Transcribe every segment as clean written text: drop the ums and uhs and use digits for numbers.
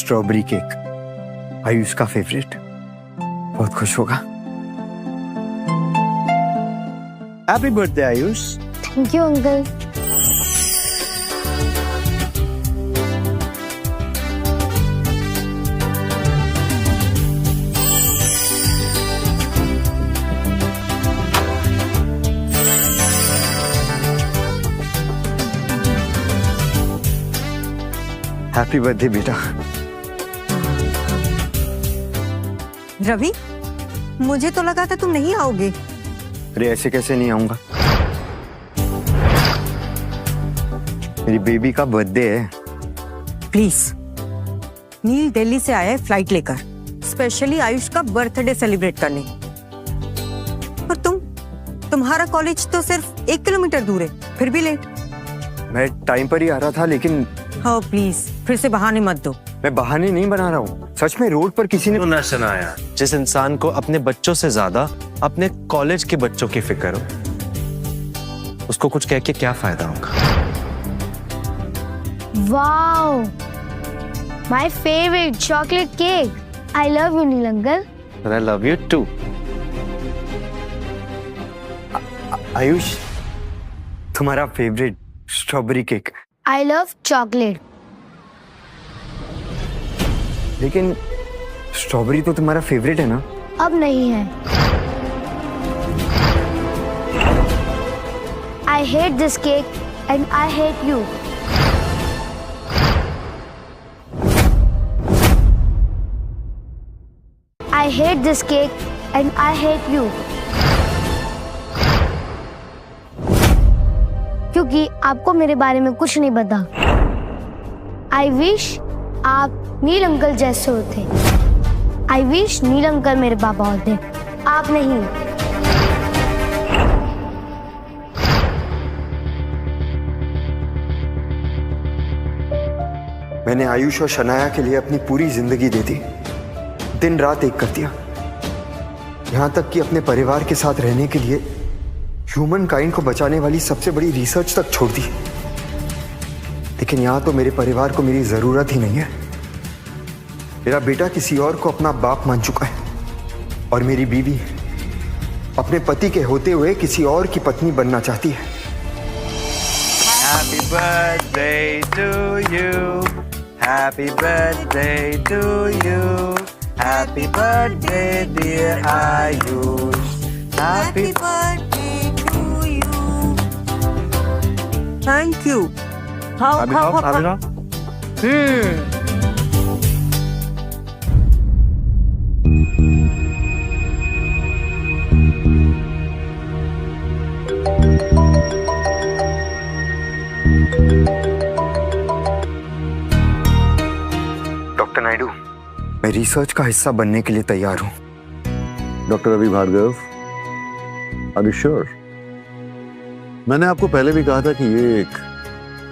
Strawberry cake, Ayush का favourite. बहुत खुश होगा। Happy birthday Ayush. Thank you uncle. Happy birthday बेटा। रवि, मुझे तो लगा था तुम नहीं आओगे। अरे ऐसे कैसे नहीं आऊंगा, मेरी बेबी का बर्थडे है। प्लीज, नील दिल्ली से आया है फ्लाइट लेकर, स्पेशली आयुष का बर्थडे सेलिब्रेट करने। और तुम्हारा कॉलेज तो सिर्फ 1 किलोमीटर दूर है, फिर भी लेट। मैं टाइम पर ही आ रहा था, लेकिन हाँ प्लीज, फिर से बहाने मत दो। मैं बहाने नहीं बना रहा हूँ, सच में रोड पर किसी ने ना सुनाया। जिस इंसान को अपने बच्चों से ज्यादा अपने कॉलेज के बच्चों की फिक्र हो, उसको कुछ कह के क्या फायदा होगा। Wow, my favourite chocolate cake. I love you Neel uncle. And I love you too. Ayush, तुम्हारा favourite strawberry cake. I love chocolate. लेकिन स्ट्रॉबेरी तो तुम्हारा फेवरेट है ना? अब नहीं है। I hate this cake and I hate you. I hate this cake and I hate you. क्योंकि आपको मेरे बारे में कुछ नहीं पता। आई विश आप नील अंकल जैसे होते। आई विश नील अंकल मेरे पापा होते, आप नहीं। मैंने आयुष और शनाया के लिए अपनी पूरी जिंदगी दे दी, दिन रात एक कर दिया, यहां तक कि अपने परिवार के साथ रहने के लिए ह्यूमन काइंड को बचाने वाली सबसे बड़ी रिसर्च तक छोड़ दी। लेकिन यहां तो मेरे परिवार को मेरी जरूरत ही नहीं है। मेरा बेटा किसी और को अपना बाप मान चुका है और मेरी बीवी अपने पति के होते हुए किसी और की पत्नी बनना चाहती है। Happy birthday to you. Happy birthday to you. Happy birthday dear Ayush. Happy birthday to you. Thank you. खाओ। डॉक्टर नायडू, मैं रिसर्च का हिस्सा बनने के लिए तैयार हूँ। Doctor Ravi Bhargava, are you sure? मैंने आपको पहले भी कहा था कि ये एक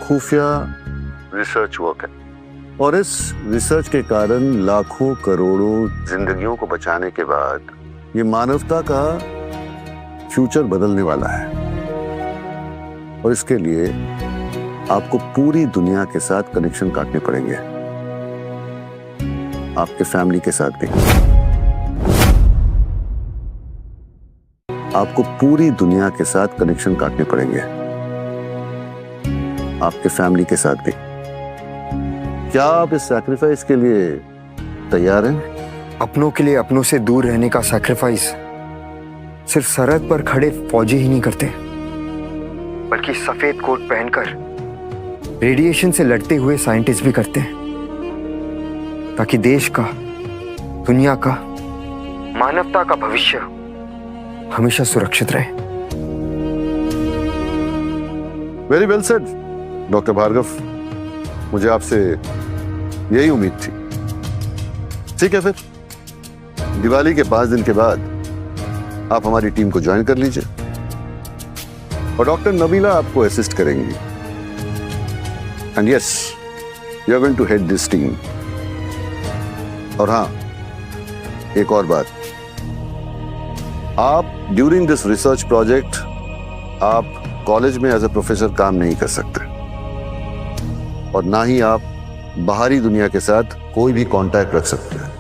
खुफिया रिसर्च वर्क है और इस रिसर्च के कारण लाखों करोड़ों जिंदगियों को बचाने के बाद ये मानवता का फ्यूचर बदलने वाला है। और इसके लिए आपको पूरी दुनिया के साथ कनेक्शन काटने पड़ेंगे, आपके फैमिली के साथ भी। आपको पूरी दुनिया के साथ कनेक्शन काटने पड़ेंगे, आपके फैमिली के साथ भी। क्या आप इस सैक्रिफाइस के लिए तैयार हैं? अपनों के लिए अपनों से दूर रहने का सैक्रिफाइस सिर्फ सरहद पर खड़े फौजी ही नहीं करते, बल्कि सफेद कोट पहनकर रेडिएशन से लड़ते हुए साइंटिस्ट भी करते हैं, ताकि देश का, दुनिया का, मानवता का भविष्य हमेशा सुरक्षित रहे। Very well said doctor Bhargava, मुझे आपसे यही उम्मीद थी। ठीक है, फिर दिवाली के 5 दिन के बाद आप हमारी टीम को ज्वाइन कर लीजिए और डॉक्टर नबीला आपको असिस्ट करेंगी। And yes, you are going to head this team. और हाँ, एक और बात, आप ड्यूरिंग दिस रिसर्च प्रोजेक्ट आप कॉलेज में एज ए प्रोफेसर काम नहीं कर सकते और ना ही आप बाहरी दुनिया के साथ कोई भी कांटेक्ट रख सकते हैं।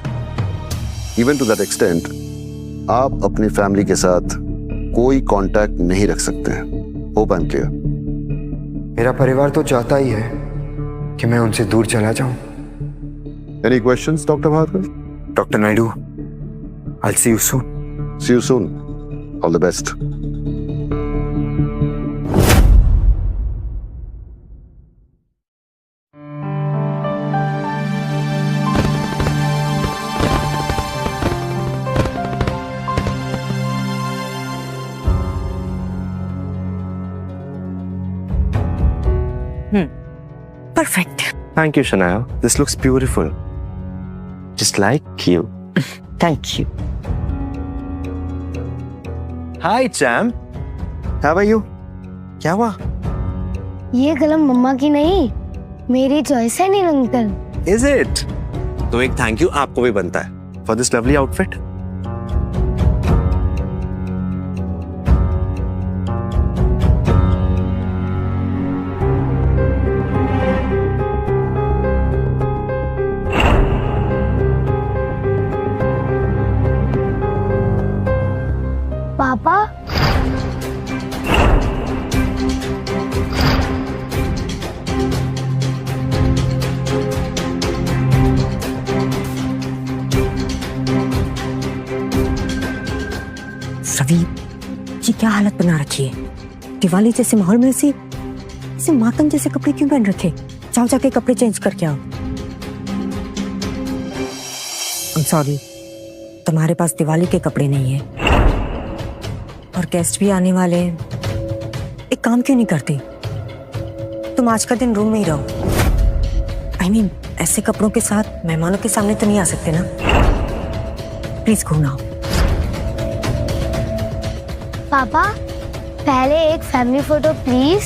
इवन टू दैट एक्सटेंट आप अपनी फैमिली के साथ कोई कांटेक्ट नहीं रख सकते हैं। Hope I am clear. मेरा परिवार तो चाहता ही है कि मैं उनसे दूर चला जाऊं। Any questions doctor Bhargava? Doctor Naidu, I'll see you soon. See you soon. All the best. Perfect. Thank you, Shania. This looks beautiful. Just like you. Thank you. Hi, Champ. How are you? क्या हुआ? ये कलम मम्मा की नहीं, मेरी choice है नील uncle. Is it? तो एक थैंक यू आपको भी बनता है for this lovely outfit. पापा, रवि, ये क्या हालत बना रखी है? दिवाली जैसे माहौल में ऐसे मातम जैसे कपड़े क्यों पहन रखे? जाओ जाके कपड़े चेंज करके आओ। सॉरी, तुम्हारे पास दिवाली के कपड़े नहीं है और गेस्ट भी आने वाले हैं। एक काम क्यों नहीं करते? तुम आज का दिन रूम में ही रहो। I mean, ऐसे कपड़ों के साथ मेहमानों के सामने तो नहीं आ सकते ना। प्लीज घूमना। पापा, पहले एक family photo please.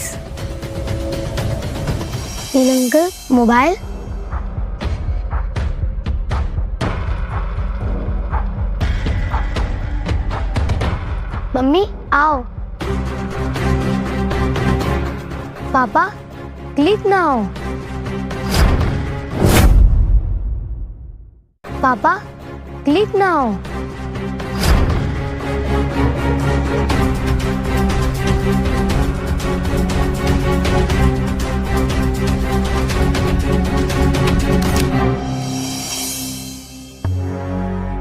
Neel uncle, mobile. मम्मी आओ। पापा क्लिक ना हो। पापा क्लिक ना हो।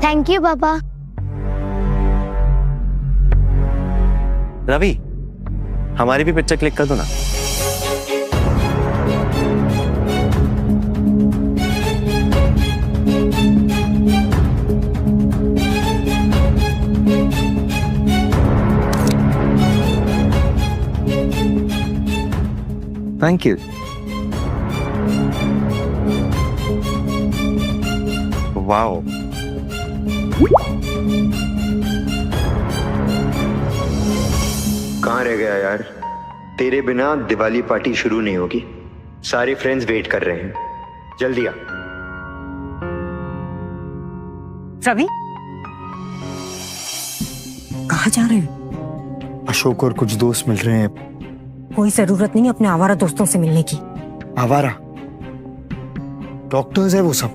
थैंक यू पापा। रवि, हमारी भी पिक्चर क्लिक कर दो ना। Thank you. वाओ, कहाँ रह गया यार? तेरे बिना दिवाली पार्टी शुरू नहीं होगी। सारे फ्रेंड्स वेट कर रहे हैं, जल्दी आ। रवि, कहाँ जा रहे हैं? अशोक और कुछ दोस्त मिल रहे हैं। कोई जरूरत नहीं अपने आवारा दोस्तों से मिलने की। आवारा? डॉक्टर्स है वो सब,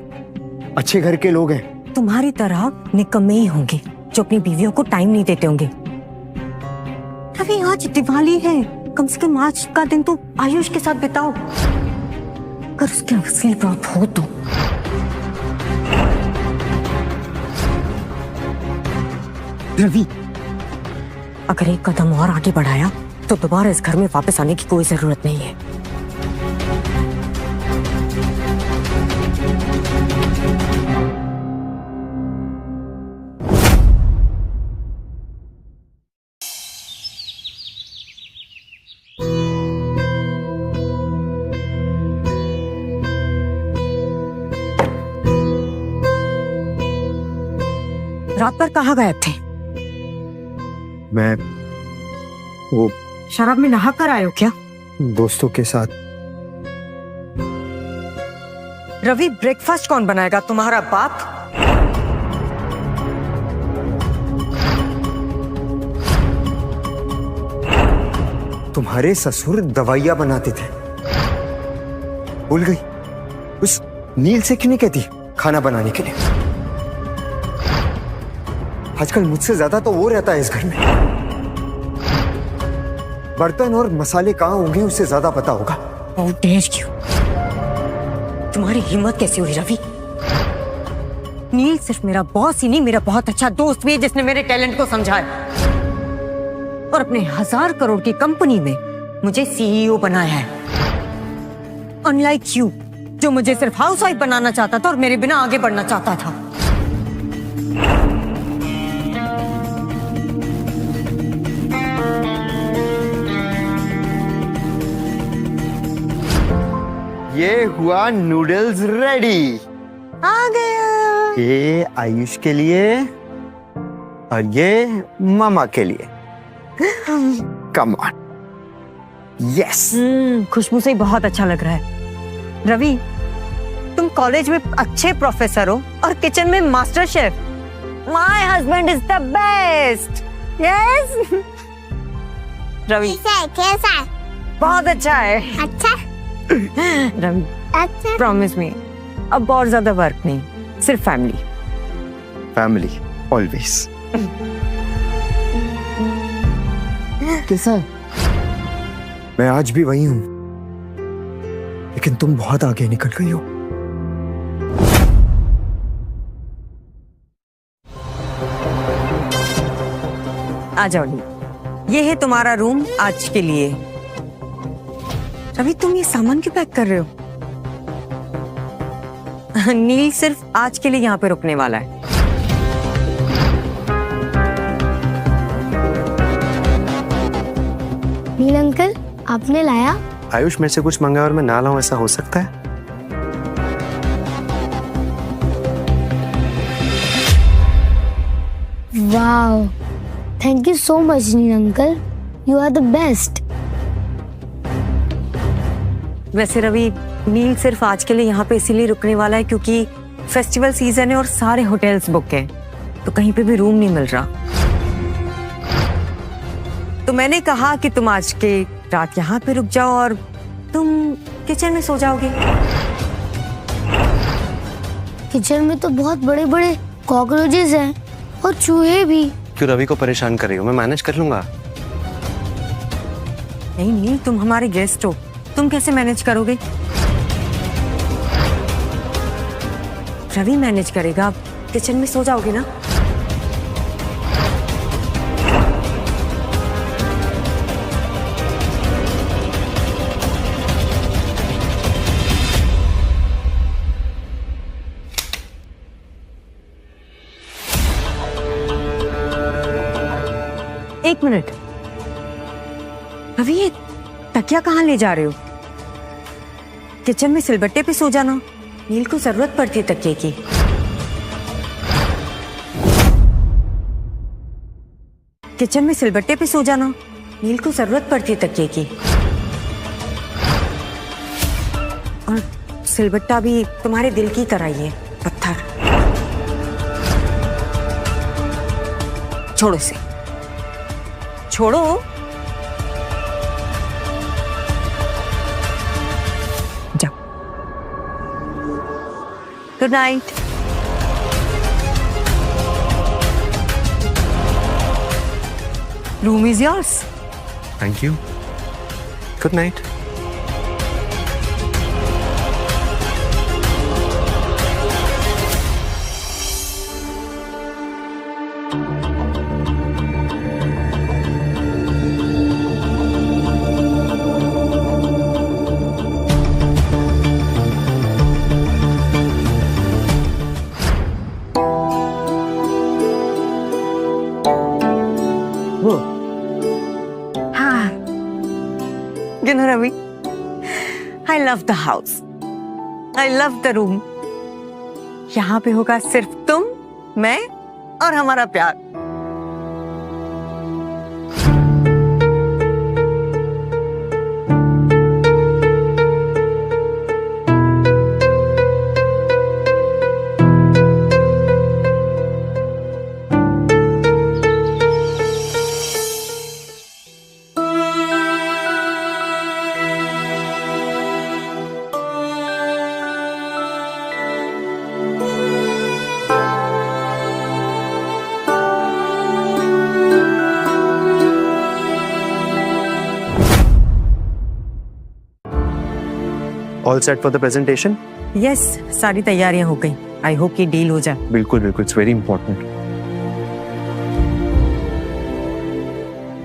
अच्छे घर के लोग हैं। तुम्हारी तरह निकम्मे ही होंगे जो अपनी बीवियों को टाइम नहीं देते होंगे। रवि, आज दिवाली है, कम से कम आज का दिन तो आयुष के साथ बिताओ। अगर उसके असली बात हो तो। रवि, अगर एक कदम और आगे बढ़ाया तो दोबारा इस घर में वापस आने की कोई जरूरत नहीं है। रात भर कहाँ गायब थे? मैं वो शराब में नहा कर आए हो क्या? दोस्तों के साथ। रवि, ब्रेकफास्ट कौन बनाएगा? तुम्हारा बाप? तुम्हारे ससुर दवाइयां बनाते थे, भूल गई? उस नील से क्यों नहीं कहती खाना बनाने के लिए? आजकल मुझसे ज्यादा तो वो रहता है इस घर में। बर्तन और मसाले कहाँ होंगे उससे ज्यादा पता होगा। How dare you? तुम्हारी हिम्मत कैसे हुई रवि? नील सिर्फ मेरा बॉस ही नहीं, मेरा बहुत अच्छा दोस्त भी है जिसने मेरे टैलेंट को समझाया और अपने 1000 करोड़ की कंपनी में मुझे सीईओ बनाया है। अनलाइक यू, जो मुझे सिर्फ हाउसवाइफ बनाना चाहता था और मेरे बिना आगे बढ़ना चाहता था। ये हुआ नूडल्स रेडी। आ गया। ये आयुष के लिए और ये मामा के लिए। Come on. यस। खुशबू से ही बहुत अच्छा लग रहा है। रवि, तुम कॉलेज में अच्छे प्रोफेसर हो और किचन में master chef. My husband is the best. Yes Ravi, कैसा है? बहुत अच्छा है। अच्छा रवि, अच्छा। प्रॉमिस मी, अब और ज्यादा वर्क नहीं, सिर्फ फैमिली। Family always. कैसा है? मैं आज भी वही हूं, लेकिन तुम बहुत आगे निकल गई हो। आ जाओ नील, ये है तुम्हारा रूम आज के लिए। रवि, तुम ये सामान क्यों पैक कर रहे हो? नील सिर्फ आज के लिए यहाँ पे रुकने वाला है। नील अंकल, आपने लाया? आयुष मेरे से कुछ मंगा और मैं ना लाऊं, ऐसा हो सकता है? Wow, thank you so much Neel uncle, you are the best. वैसे रवि, नील सिर्फ आज के लिए यहाँ पे इसीलिए रुकने वाला है क्योंकि फेस्टिवल सीजन है और सारे होटल्स बुक हैं, तो कहीं पे भी रूम नहीं मिल रहा। तो मैंने कहा कि तुम आज के रात यहाँ पे रुक जाओ और तुम किचन में सो जाओगे। किचन में तो बहुत बड़े बड़े कॉकरोचेस हैं और चूहे भी। क्यों रवि को परेशान कर रही हो? मैं मैनेज कर लूंगा। नहीं नील, तुम हमारे गेस्ट हो, तुम कैसे मैनेज करोगे? रवि मैनेज करेगा, आप किचन में सो जाओगे ना? एक मिनट रवि, ये तकिया कहाँ ले जा रहे हो? किचन में सिलबट्टे पे सो जाना, नील को जरूरत पड़ती है तकिए की। किचन में सिलबट्टे पे सो जाना, नील को जरूरत पड़ती है तकिए की। और सिलबट्टा भी तुम्हारे दिल की तरह ही है, पत्थर। छोड़ो इसे, छोड़ो। जाओ। Good night. Room is yours. Thank you. Good night. You know, Ravi, I love the house. I love the room. यहाँ पे होगा सिर्फ तुम, मैं और हमारा प्यार। All set for the presentation? Yes, सारी तैयारियां हो गई। आई होप कि डील हो जाए। बिल्कुल बिल्कुल, it's very important.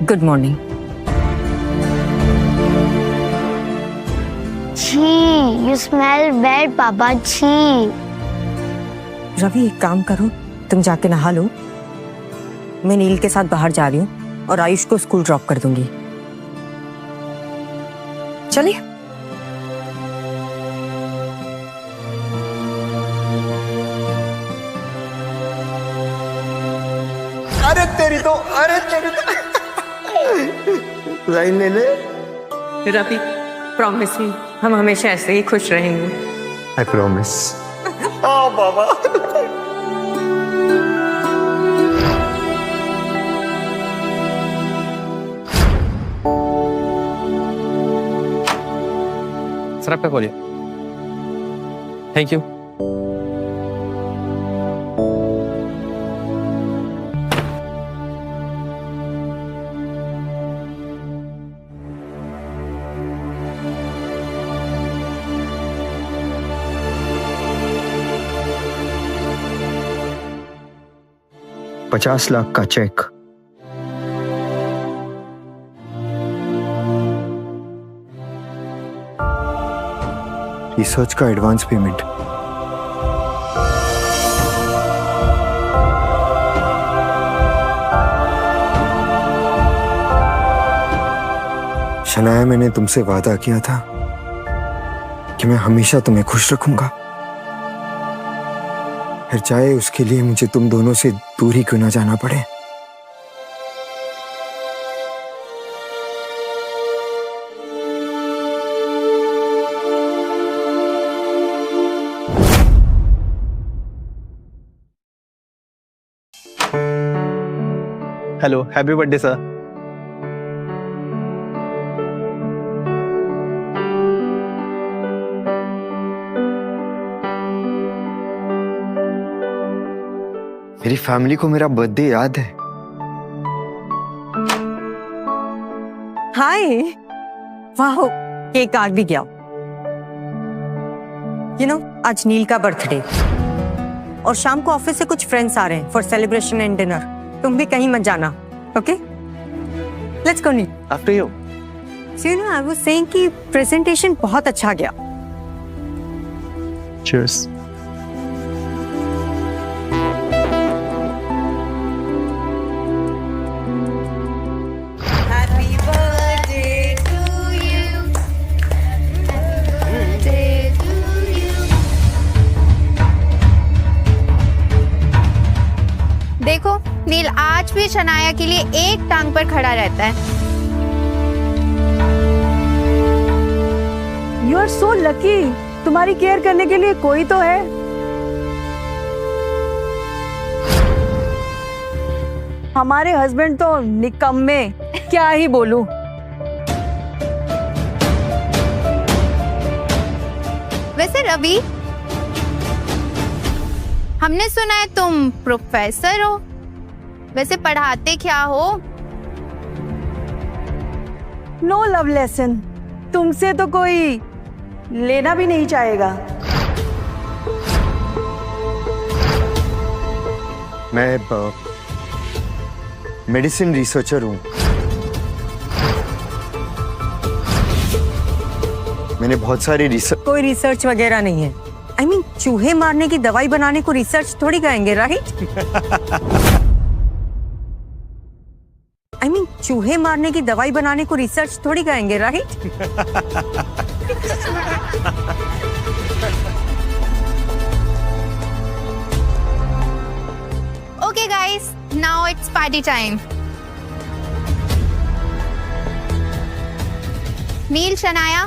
Good morning. छी, यू स्मेल बैड पापा, छी। रवि, एक काम करो, तुम जाके नहा लो। मैं नील के साथ बाहर जा रही हूँ और आयुष को स्कूल ड्रॉप कर दूंगी। चलिए। अरे तेरी तो लाइन ले ले। रवि, प्रॉमिस मी, हम हमेशा ऐसे ही खुश रहेंगे। I promise. हाँ बाबा। सर आप क्या बोलिए? Thank you. ₹50 लाख का चेक। रिसर्च का एडवांस पेमेंट। शनाया, मैंने तुमसे वादा किया था कि मैं हमेशा तुम्हें खुश रखूंगा, फिर चाहे उसके लिए मुझे तुम दोनों से दूर ही क्यों ना जाना पड़े। Hello, happy birthday sir. मेरी फैमिली को मेरा बर्थडे याद है। हाय, वाह, केक आ भी गया। आज नील का बर्थडे और शाम को ऑफिस से कुछ फ्रेंड्स आ रहे हैं फॉर सेलिब्रेशन एंड डिनर। तुम भी कहीं मत जाना, okay? Let's go Neel. After you. So I was saying कि प्रेजेंटेशन बहुत अच्छा गया। चीयर्स। देखो, नील आज भी शनाया के लिए एक टांग पर खड़ा रहता है। यू आर सो लकी, तुम्हारी केयर करने के लिए कोई तो है। हमारे हस्बैंड तो निकम्मे, क्या ही बोलूं। वैसे रवि, हमने सुना है तुम प्रोफेसर हो, वैसे पढ़ाते क्या हो? नो लव लेसन, तुमसे तो कोई लेना भी नहीं चाहेगा। मैं मेडिसिन रिसर्चर हूँ। मैंने बहुत सारे रिसर्च। कोई रिसर्च वगैरह नहीं है। I mean, चूहे मारने की दवाई बनाने को रिसर्च थोड़ी कहेंगे, राइट? I mean, चूहे मारने की दवाई बनाने को रिसर्च थोड़ी कहेंगे, right? Okay guys, now it's party time. Neel, Shanaya,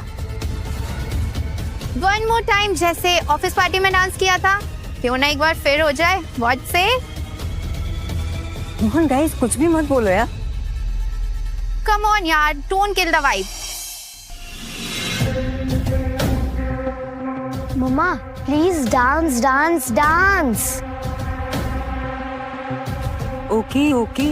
one more time, जैसे ऑफिस पार्टी में डांस किया था, क्यों ना एक बार फिर हो जाए? व्हाट से? मोहन गाइस, कुछ भी मत बोलो यार। कम ऑन यार, डोंट किल द वाइब। मम्मा please dance dance dance. Okay okay.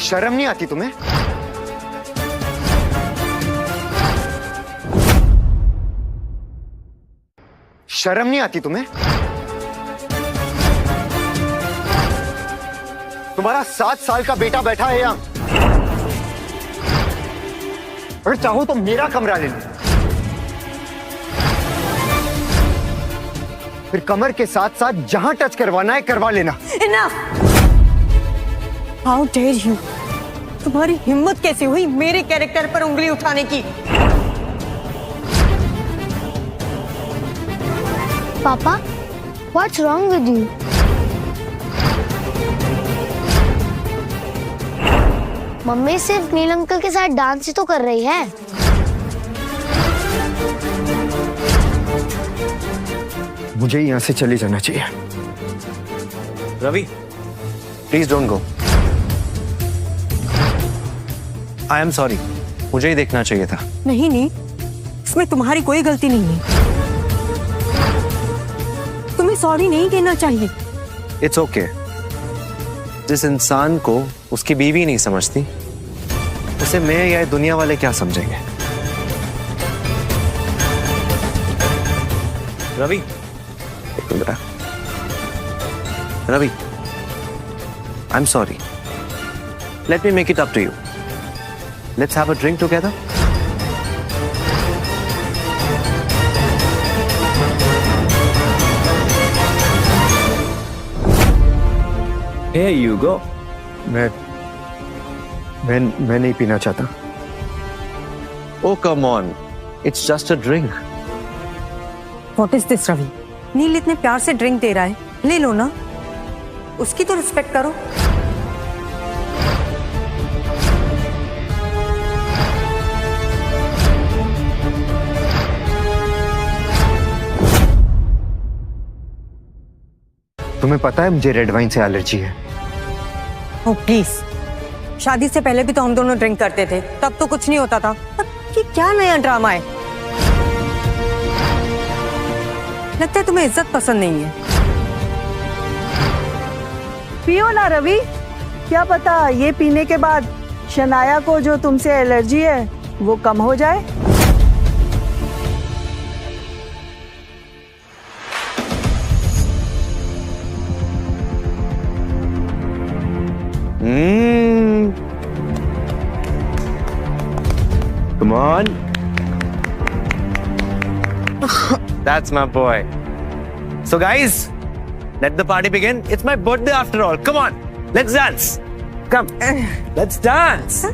शर्म नहीं आती तुम्हें? शर्म नहीं आती तुम्हें? तुम्हारा 7 साल का बेटा बैठा है यहां। अगर चाहो तो मेरा कमरा ले लो, फिर कमर के साथ साथ जहां टच करवाना है करवा लेना। Enough! How dare you? तुम्हारी हिम्मत कैसे हुई मेरे कैरेक्टर पर उंगली उठाने की? पापा, what's wrong with you? Mummy सिर्फ नील अंकल के साथ डांस ही तो कर रही है। मुझे यहां से चले जाना चाहिए। Ravi, please don't go. I am sorry, मुझे ही देखना चाहिए था। नहीं नहीं, इसमें तुम्हारी कोई गलती नहीं है। तुम्हें सॉरी नहीं कहना चाहिए। It's okay. जिस इंसान को उसकी बीवी नहीं समझती, उसे मैं या दुनिया वाले क्या समझेंगे? रवि, एक minute. Ravi, I am sorry. Let me make it up to you. Let's have a drink together. Here you go. मैं नहीं पीना चाहता। Oh come on, it's just a drink. What is this, Ravi? नील इतने प्यार से ड्रिंक दे रहा है, ले लो ना। उसकी तो रिस्पेक्ट करो। तुम्हें पता है मुझे रेड वाइन से एलर्जी है। ओह प्लीज, शादी से पहले भी तो हम दोनों ड्रिंक करते थे, तब तो कुछ नहीं होता था। अब ये क्या नया ड्रामा है? लगता है तुम्हें इज्जत पसंद नहीं है। पियो ना रवि, क्या पता ये पीने के बाद शनाया को जो तुमसे एलर्जी है वो कम हो जाए। Come on. That's my boy. So guys, let the party begin. It's my birthday after all. Come on, let's dance. Come, let's dance.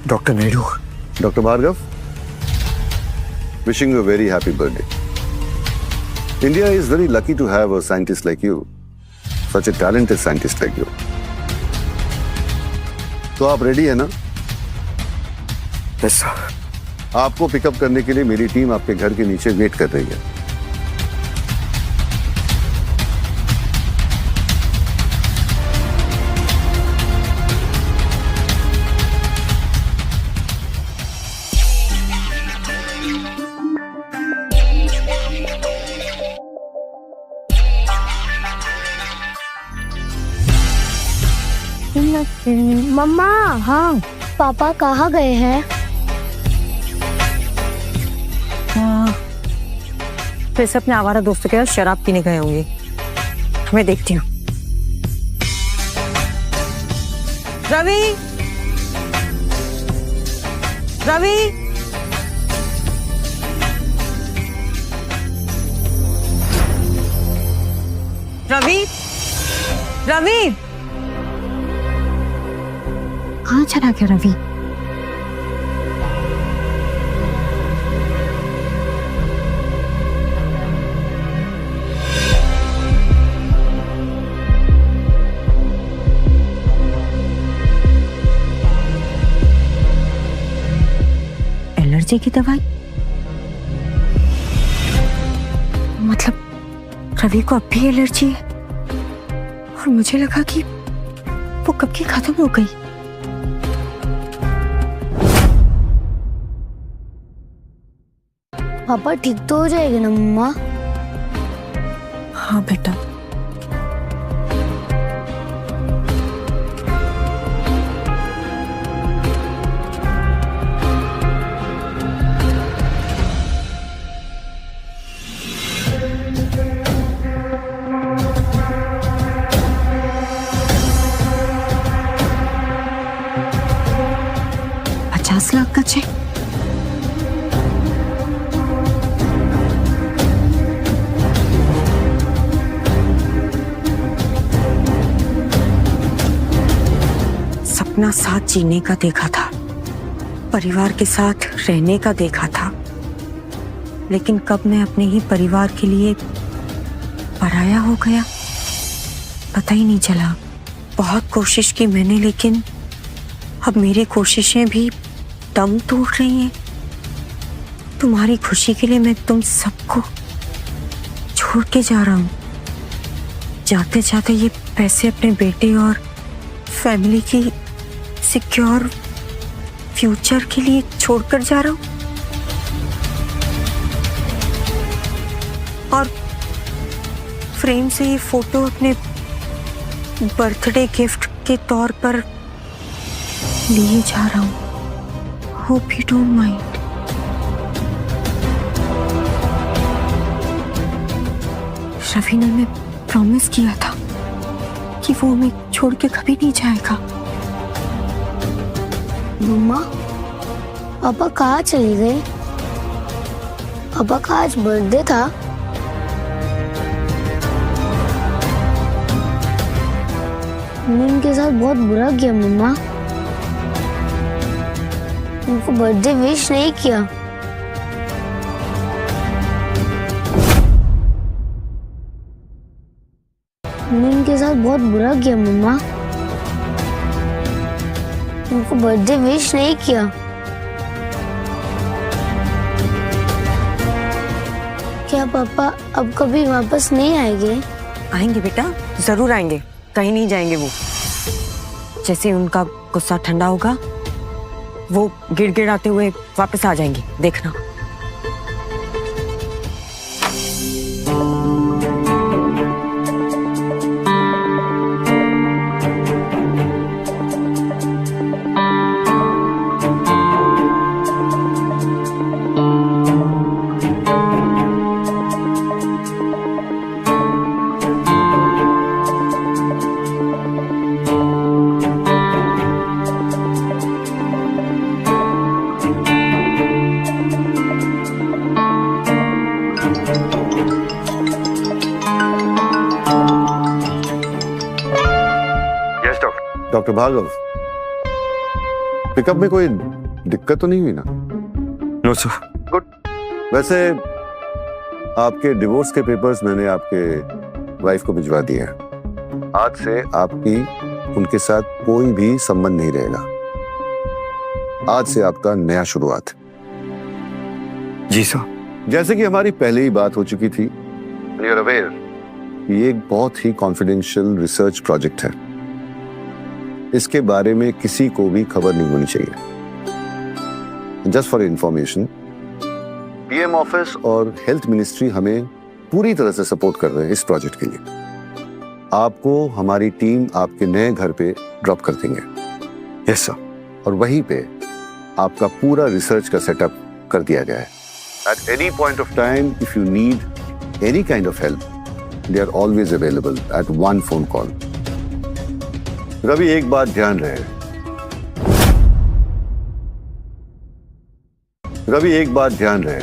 Doctor Naidu. Doctor Bhargava, wishing you a very happy birthday. India is very lucky to have a scientist like you, such a talented scientist like you. तो आप ready है ना? Yes sir. आपको pickup करने के लिए मेरी team आपके घर के नीचे वेट कर रही है। मम्मा, हाँ पापा कहाँ गए हैं? फिर से अपने आवारा दोस्तों के साथ शराब पीने गए होंगे। मैं देखती हूँ। रवि, रवि, रवि, रवि, कहाँ चला गया रवि? एलर्जी की दवाई? मतलब रवि को अब भी एलर्जी है और मुझे लगा कि वो कब की खत्म हो गई। पापा ठीक तो हो जाएगी ना मम्मा? हाँ बेटा, $50 लाख का चेक। सपना साथ जीने का देखा था, परिवार के साथ रहने का देखा था, लेकिन कब मैं अपने ही परिवार के लिए पराया हो गया पता ही नहीं चला। बहुत कोशिश की मैंने, लेकिन अब मेरी कोशिशें भी दम तोड़ रही हैं। तुम्हारी खुशी के लिए मैं तुम सबको छोड़ के जा रहा हूं। जाते जाते ये पैसे अपने बेटे और फैमिली की सिक्योर फ्यूचर के लिए छोड़कर जा रहा हूं। और फ्रेम से ये फोटो अपने बर्थडे गिफ्ट के तौर पर लिए जा रहा हूं। Hope you don't mind. Ravi ने हमें प्रॉमिस किया था कि वो हमें छोड़ के कभी नहीं जाएगा। मम्मा, पापा कहाँ चले गए? पापा का आज बर्थडे था। मैंने उनके साथ बहुत बुरा किया मम्मा, उनको बर्थडे विश नहीं किया। मैंने उनके साथ बहुत बुरा किया मम्मा, उनको बर्थडे विश नहीं किया। क्या पापा अब कभी वापस नहीं आएंगे? आएंगे बेटा, जरूर आएंगे, कहीं नहीं जाएंगे वो। जैसे उनका गुस्सा ठंडा होगा वो गिड़गिड़ाते हुए वापस आ जाएंगे, देखना। डॉक्टर भार्गव, पिकअप में कोई दिक्कत तो नहीं हुई ना? No sir. गुड। वैसे आपके डिवोर्स के पेपर्स मैंने आपके वाइफ को भिजवा दिए हैं। आज से आपकी उनके साथ कोई भी संबंध नहीं रहेगा। आज से आपका नया शुरुआत। जी सर। जैसे कि हमारी पहले ही बात हो चुकी थी, यू आर अवेयर, ये एक बहुत ही कॉन्फिडेंशियल रिसर्च प्रोजेक्ट है। इसके बारे में किसी को भी खबर नहीं होनी चाहिए। Just for information, PM office और हेल्थ मिनिस्ट्री हमें पूरी तरह से सपोर्ट कर रहे हैं इस प्रोजेक्ट के लिए। आपको हमारी टीम आपके नए घर पे ड्रॉप कर देंगे। Yes sir. और वहीं पे आपका पूरा रिसर्च का सेटअप कर दिया गया है। At any point of time if you need any kind of help, they are always available at one phone call. Ravi, एक बात ध्यान रहे, रवि एक बात ध्यान रहे,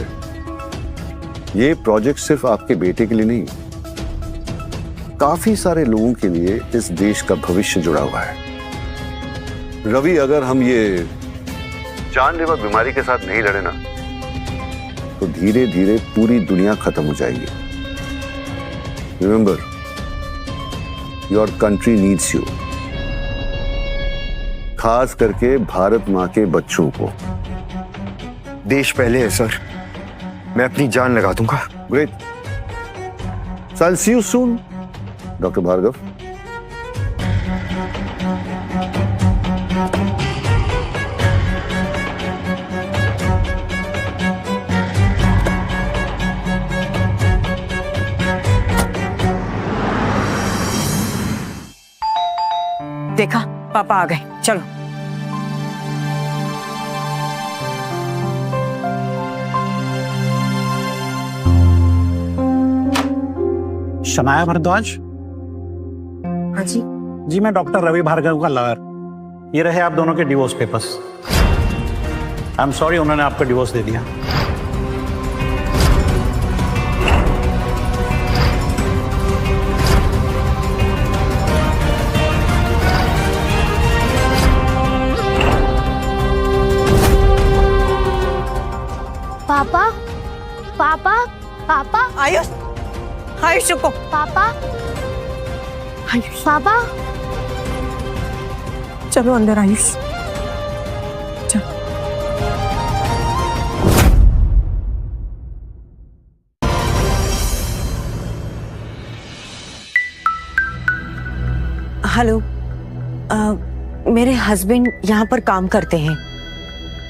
ये प्रोजेक्ट सिर्फ आपके बेटे के लिए नहीं, काफी सारे लोगों के लिए इस देश का भविष्य जुड़ा हुआ है। रवि, अगर हम ये जानलेवा बीमारी के साथ नहीं लड़े ना, तो धीरे धीरे पूरी दुनिया खत्म हो जाएगी। Remember, your country needs you, खास करके भारत मां के बच्चों को। देश पहले है सर, मैं अपनी जान लगा दूंगा। Great, so I'll see you soon, doctor Bhargav. देखा, पापा आ गए, चलो। शनाया भारद्वाज। हाँ जी। जी, मैं डॉक्टर रवि भार्गव का लॉयर। ये रहे आप दोनों के divorce papers. I am sorry, उन्होंने आपको डिवोर्स दे दिया। पापा, पापा, पापा, आयुष, आयुष रुको। पापा, आयुष, पापा। चलो अंदर आयुष, चलो। हेलो, मेरे हस्बैंड यहाँ पर काम करते हैं।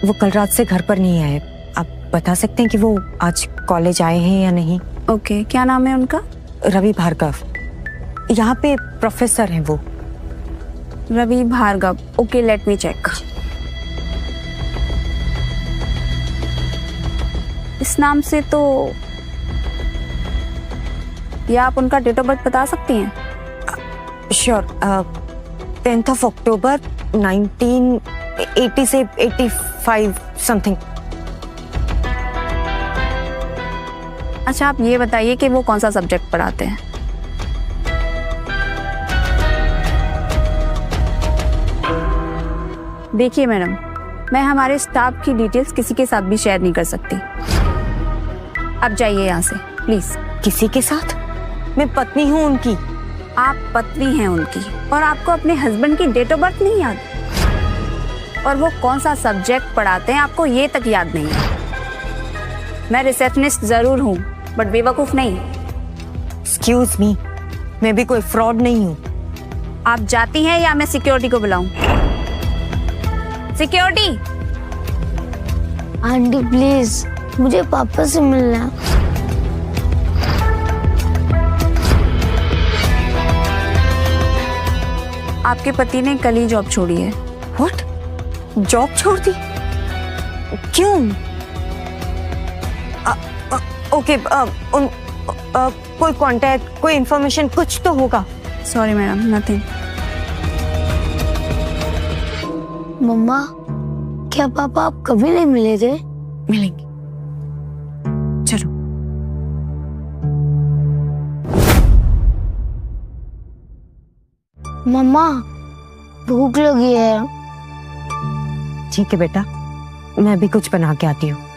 वो कल रात से घर पर नहीं आए। आप बता सकते हैं कि वो आज कॉलेज आए हैं या नहीं? ओके, क्या नाम है उनका? रवि भार्गव, यहाँ पे प्रोफेसर हैं वो। Ravi Bhargav, okay, let me check. इस नाम से तो, या आप उनका डेट ऑफ बर्थ बता सकती हैं? श्योर, 10th of October 1980 से 85 समथिंग। अच्छा, आप ये बताइए कि वो कौन सा सब्जेक्ट पढ़ाते हैं? देखिए मैडम, मैं हमारे स्टाफ की डिटेल्स किसी के साथ भी शेयर नहीं कर सकती। अब जाइए यहाँ से प्लीज। किसी के साथ? मैं पत्नी हूँ उनकी। आप पत्नी हैं उनकी और आपको अपने हस्बैंड की डेट ऑफ बर्थ नहीं याद, और वो कौन सा सब्जेक्ट पढ़ाते हैं आपको ये तक याद नहीं है। मैं रिसेप्शनिस्ट जरूर हूँ बट बेवकूफ नहीं। एक्सक्यूज मी, मैं भी कोई फ्रॉड नहीं हूँ। आप जाती हैं या मैं सिक्योरिटी को बुलाऊं? सिक्योरिटी! आंटी प्लीज, मुझे पापा से मिलना है। आपके पति ने कल ही जॉब छोड़ी है। व्हाट? जॉब छोड़ दी? क्यों? ओके, कोई कांटेक्ट, कोई इंफॉर्मेशन, कुछ तो होगा। Sorry madam, nothing. मम्मा, क्या पापा आप कभी नहीं मिले थे? मिलेंगे, चलो। मम्मा, भूख लगी है। ठीक है बेटा, मैं भी कुछ बना के आती हूँ।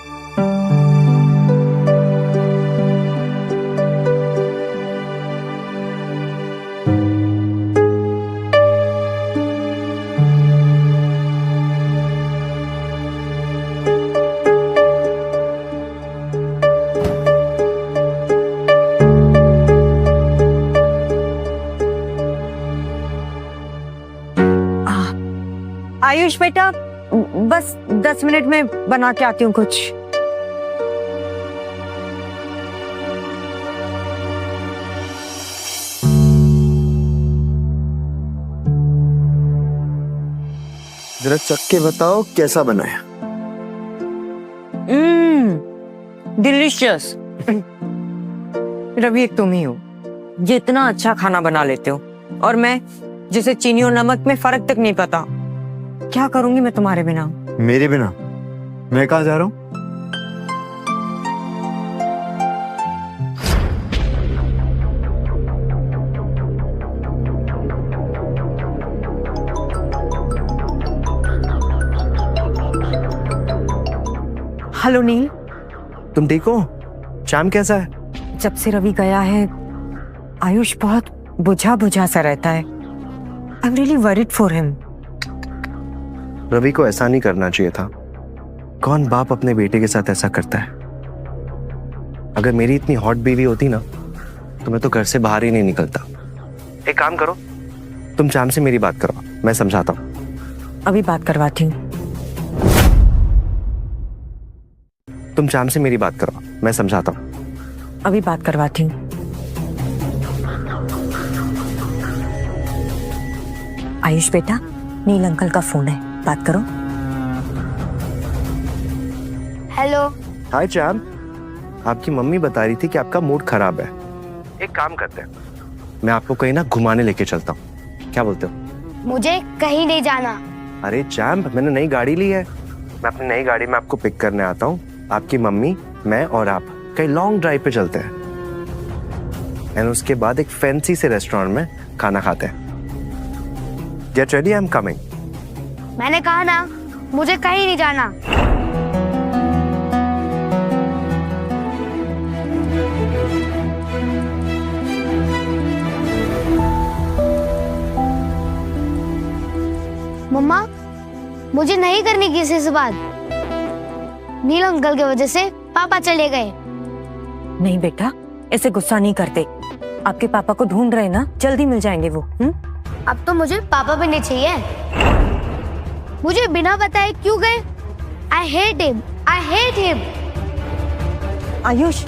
आयुष बेटा, बस 10 मिनट में बना के आती हूँ कुछ। जरा चख के बताओ कैसा बना है। डिलीशियस। रवि, एक तुम ही हो। जितना अच्छा खाना बना लेते हो, और मैं जिसे चीनी और नमक में फर्क तक नहीं पता। क्या करूंगी मैं तुम्हारे बिना? मेरे बिना मैं कहाँ जा रहा हूँ? हेलो नील, तुम ठीक हो? श्याम कैसा है? जब से रवि गया है आयुष बहुत बुझा बुझा सा रहता है। I am really worried for him. Ravi को ऐसा नहीं करना चाहिए था। कौन बाप अपने बेटे के साथ ऐसा करता है? अगर मेरी इतनी हॉट बीवी होती ना तो मैं तो घर से बाहर ही नहीं निकलता। एक काम करो, तुम श्याम से मेरी बात करो, मैं समझाता हूँ। अभी बात करवाती हूँ। तुम श्याम से मेरी बात करो, मैं समझाता हूँ। अभी बात करवाती हूँ। आयुष बेटा, नील अंकल का फोन है, बात करो। हेलो। हाय श्याम, आपकी मम्मी बता रही थी कि आपका मूड खराब है। एक काम करते हैं, मैं आपको कहीं ना घुमाने लेके चलता हूँ, क्या बोलते हो? मुझे कहीं नहीं जाना। अरे चैम्प, मैंने नई गाड़ी ली है, मैं अपनी नई गाड़ी में आपको पिक करने आता हूँ। आपकी मम्मी, मैं और आप कहीं लॉन्ग ड्राइव पे चलते हैं, एंड उसके बाद एक फैंसी से रेस्टोरेंट में खाना खाते हैं। Get ready, I am coming. मैंने कहा ना, मुझे कहीं नहीं जाना। मम्मा, मुझे नहीं करनी किसी से बात। नील अंकल की वजह से पापा चले गए। नहीं बेटा, ऐसे गुस्सा नहीं करते। आपके पापा को ढूंढ रहे ना, जल्दी मिल जाएंगे वो। अब तो मुझे पापा भी नहीं चाहिए। मुझे बिना बताए क्यों गए? I hate him, I hate him. Ayush,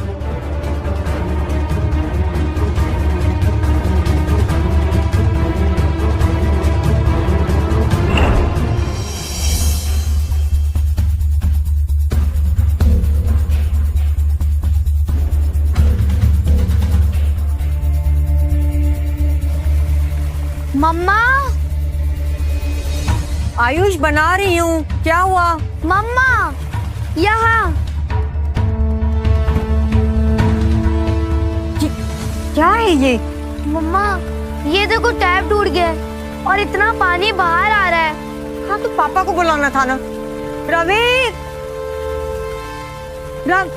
मम्मा, आयुष बना रही हूँ, क्या हुआ? मम्मा, यहाँ। क्या है ये? मम्मा, ये देखो टैप टूट गया है और इतना पानी बाहर आ रहा है। हाँ, तो पापा को बुलाना था ना। रवि, रवि,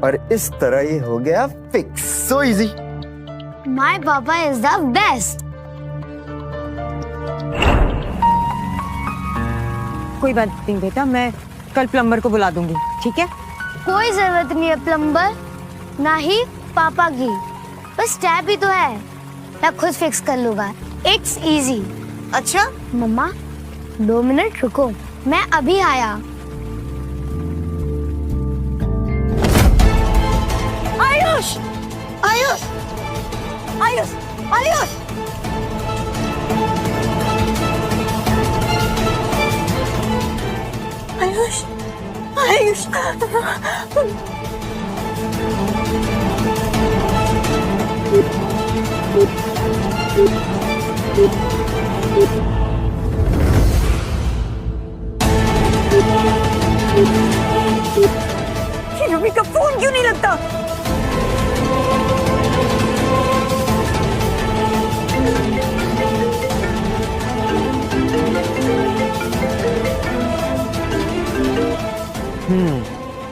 और इस तरह ये हो गया फिक्स। So easy. माय पापा इज द बेस्ट। कोई बात नहीं बेटा, मैं कल प्लम्बर को बुला दूंगी, ठीक है? कोई जरूरत नहीं है प्लम्बर, ना ही पापा की। बस टैप ही तो है, मैं खुद फिक्स कर लूंगा। It's easy. अच्छा, मम्मा 2 मिनट रुको, मैं अभी आया। आयुष, आयुष, आयुष, आयुष। आयुष, आयुष। रवि का फोन क्यों नहीं लगता?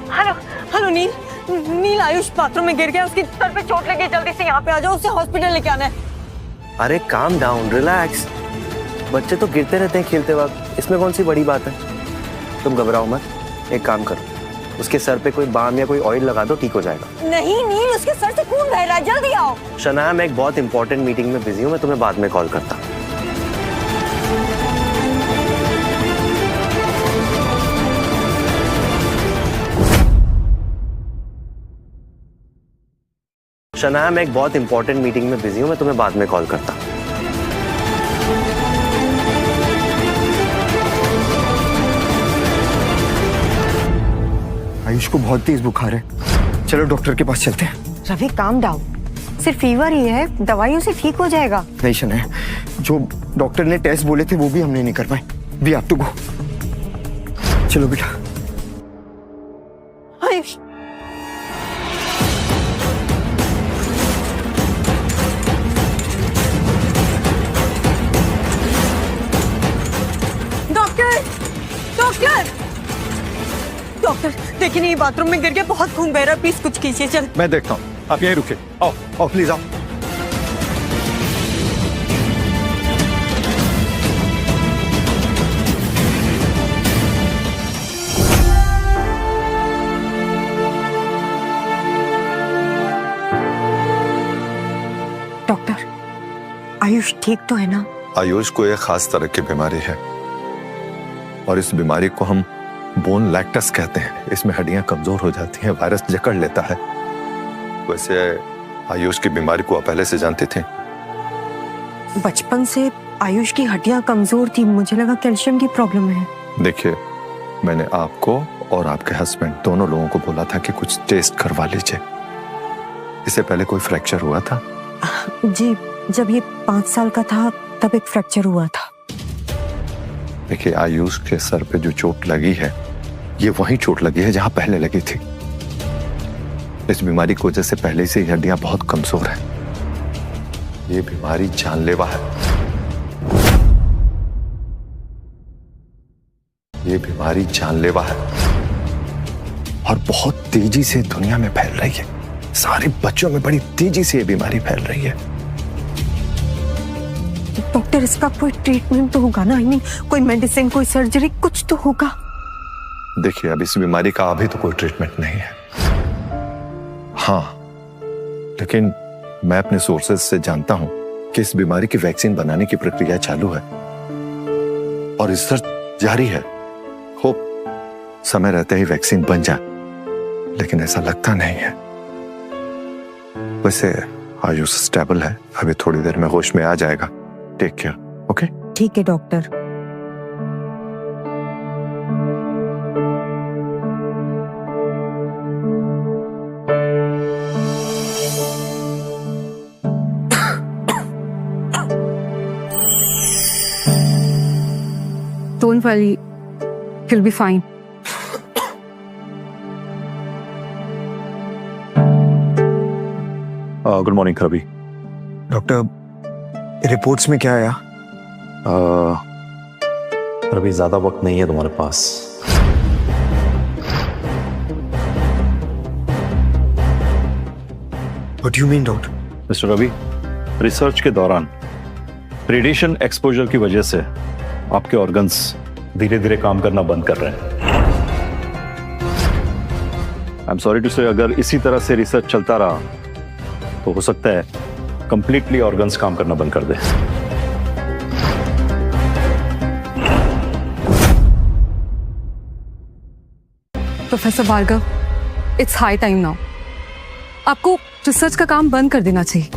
हेलो, हेलो नील, नील आयुष बाथरूम में गिर गया, उसकी सर पे चोट लगी, जल्दी से यहाँ पे आ जाओ, उसे हॉस्पिटल लेके आना है। अरे काम डाउन, रिलैक्स। बच्चे तो गिरते रहते हैं खेलते वक्त, इसमें कौन सी बड़ी बात है? तुम घबराओ मत। एक काम करो, उसके सर पे कोई बाम या कोई ऑयल लगा दो, ठीक हो जाएगा। नहीं नील, उसके सर से खून बह रहा है, जल्दी आओ। शनाया, मैं एक बहुत इंपॉर्टेंट मीटिंग में बिजी हूँ, मैं तुम्हें बाद में कॉल करता हूँ। शनाया, मैं एक बहुत इंपॉर्टेंट मीटिंग में बिजी हूँ, मैं तुम्हें बाद में कॉल करता हूँ। आयुष को बहुत तेज बुखार है, चलो डॉक्टर के पास चलते हैं। रवि काम डाउन, सिर्फ फीवर ही है, दवाइयों से ठीक हो जाएगा। नहीं शनाया, जो डॉक्टर ने टेस्ट बोले थे वो भी हमने नहीं कर पाए। We have to go. चलो बेटा। आयुष, डॉक्टर डॉक्टर डॉक्टर देखिए, नहीं बाथरूम में गिर गया, बहुत खून बह रहा है, प्लीज कुछ कीजिए। चल मैं देखता हूँ, आप यहीं रुके। आओ आओ प्लीज आओ। डॉक्टर, आयुष ठीक तो है ना? आयुष को एक खास तरह की बीमारी है और इस बीमारी को हम बोन लैक्टस कहते हैं। इसमें हड्डियां कमजोर हो जाती हैं, वायरस जकड़ लेता है। वैसे आयुष की बीमारी को आप पहले से जानते थे? बचपन से आयुष की हड्डियां कमजोर थी, मुझे लगा कैल्शियम की प्रॉब्लम है। देखिए, मैंने आपको और आपके हस्बैंड दोनों लोगों को बोला था कि कुछ टेस्ट करवा लीजिए। इससे पहले कोई फ्रैक्चर हुआ था? जी, जब ये 5 साल का था तब एक फ्रैक्चर हुआ था। देखिए, आयुष के सर पे जो चोट लगी है, ये वही चोट लगी है जहां पहले लगी थी। इस बीमारी की वजह से पहले से ही हड्डियां बहुत कमजोर हैं। ये बीमारी जानलेवा है। ये बीमारी जानलेवा है और बहुत तेजी से दुनिया में फैल रही है। सारे बच्चों में बड़ी तेजी से ये बीमारी फैल रही है। डॉक्टर, इसका कोई ट्रीटमेंट तो होगा ना? आई मीन, कोई मेडिसिन, कोई सर्जरी, कुछ तो होगा। देखिए, अब इस बीमारी का अभी तो कोई ट्रीटमेंट नहीं है। हाँ, लेकिन मैं अपने सोर्सेज से जानता हूं कि इस बीमारी की वैक्सीन बनाने की प्रक्रिया चालू है और रिसर्च जारी है। होप समय रहते ही वैक्सीन बन जाए, लेकिन ऐसा लगता नहीं है। वैसे आयुष स्टेबल है, अभी थोड़ी देर में होश में आ जाएगा। Take care, okay? ठीक है doctor. Don't worry, he'll be fine. Good morning Ravi. Doctor, reports में क्या आया? रवि, ज्यादा वक्त नहीं है तुम्हारे पास। What do you mean, doctor? Mister Ravi, research के दौरान रेडिएशन एक्सपोजर की वजह से आपके ऑर्गन्स धीरे धीरे काम करना बंद कर रहे हैं। आई एम सॉरी टू से, अगर इसी तरह से रिसर्च चलता रहा तो हो सकता है कंप्लीटली ऑर्गन्स काम करना बंद कर दे। Professor Bhargav, it's high time now. आपको रिसर्च का काम बंद कर देना चाहिए।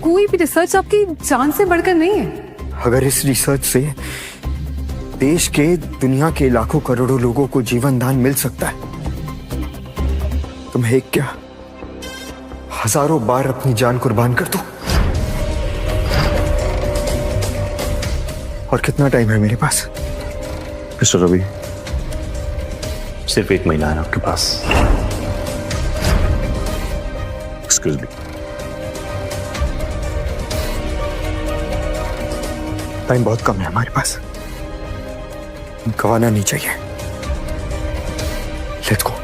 कोई भी रिसर्च आपकी जान से बढ़कर नहीं है। अगर इस रिसर्च से देश के, दुनिया के लाखों करोड़ों लोगों को जीवन दान मिल सकता है तो मैं एक क्या, हजारों बार अपनी जान कुर्बान कर दूं। और कितना टाइम है मेरे पास? मिस्टर रवि, सिर्फ 1 महीना है आपके पास। Excuse me. टाइम बहुत कम है हमारे पास, गंवाना नहीं चाहिए। Let's go.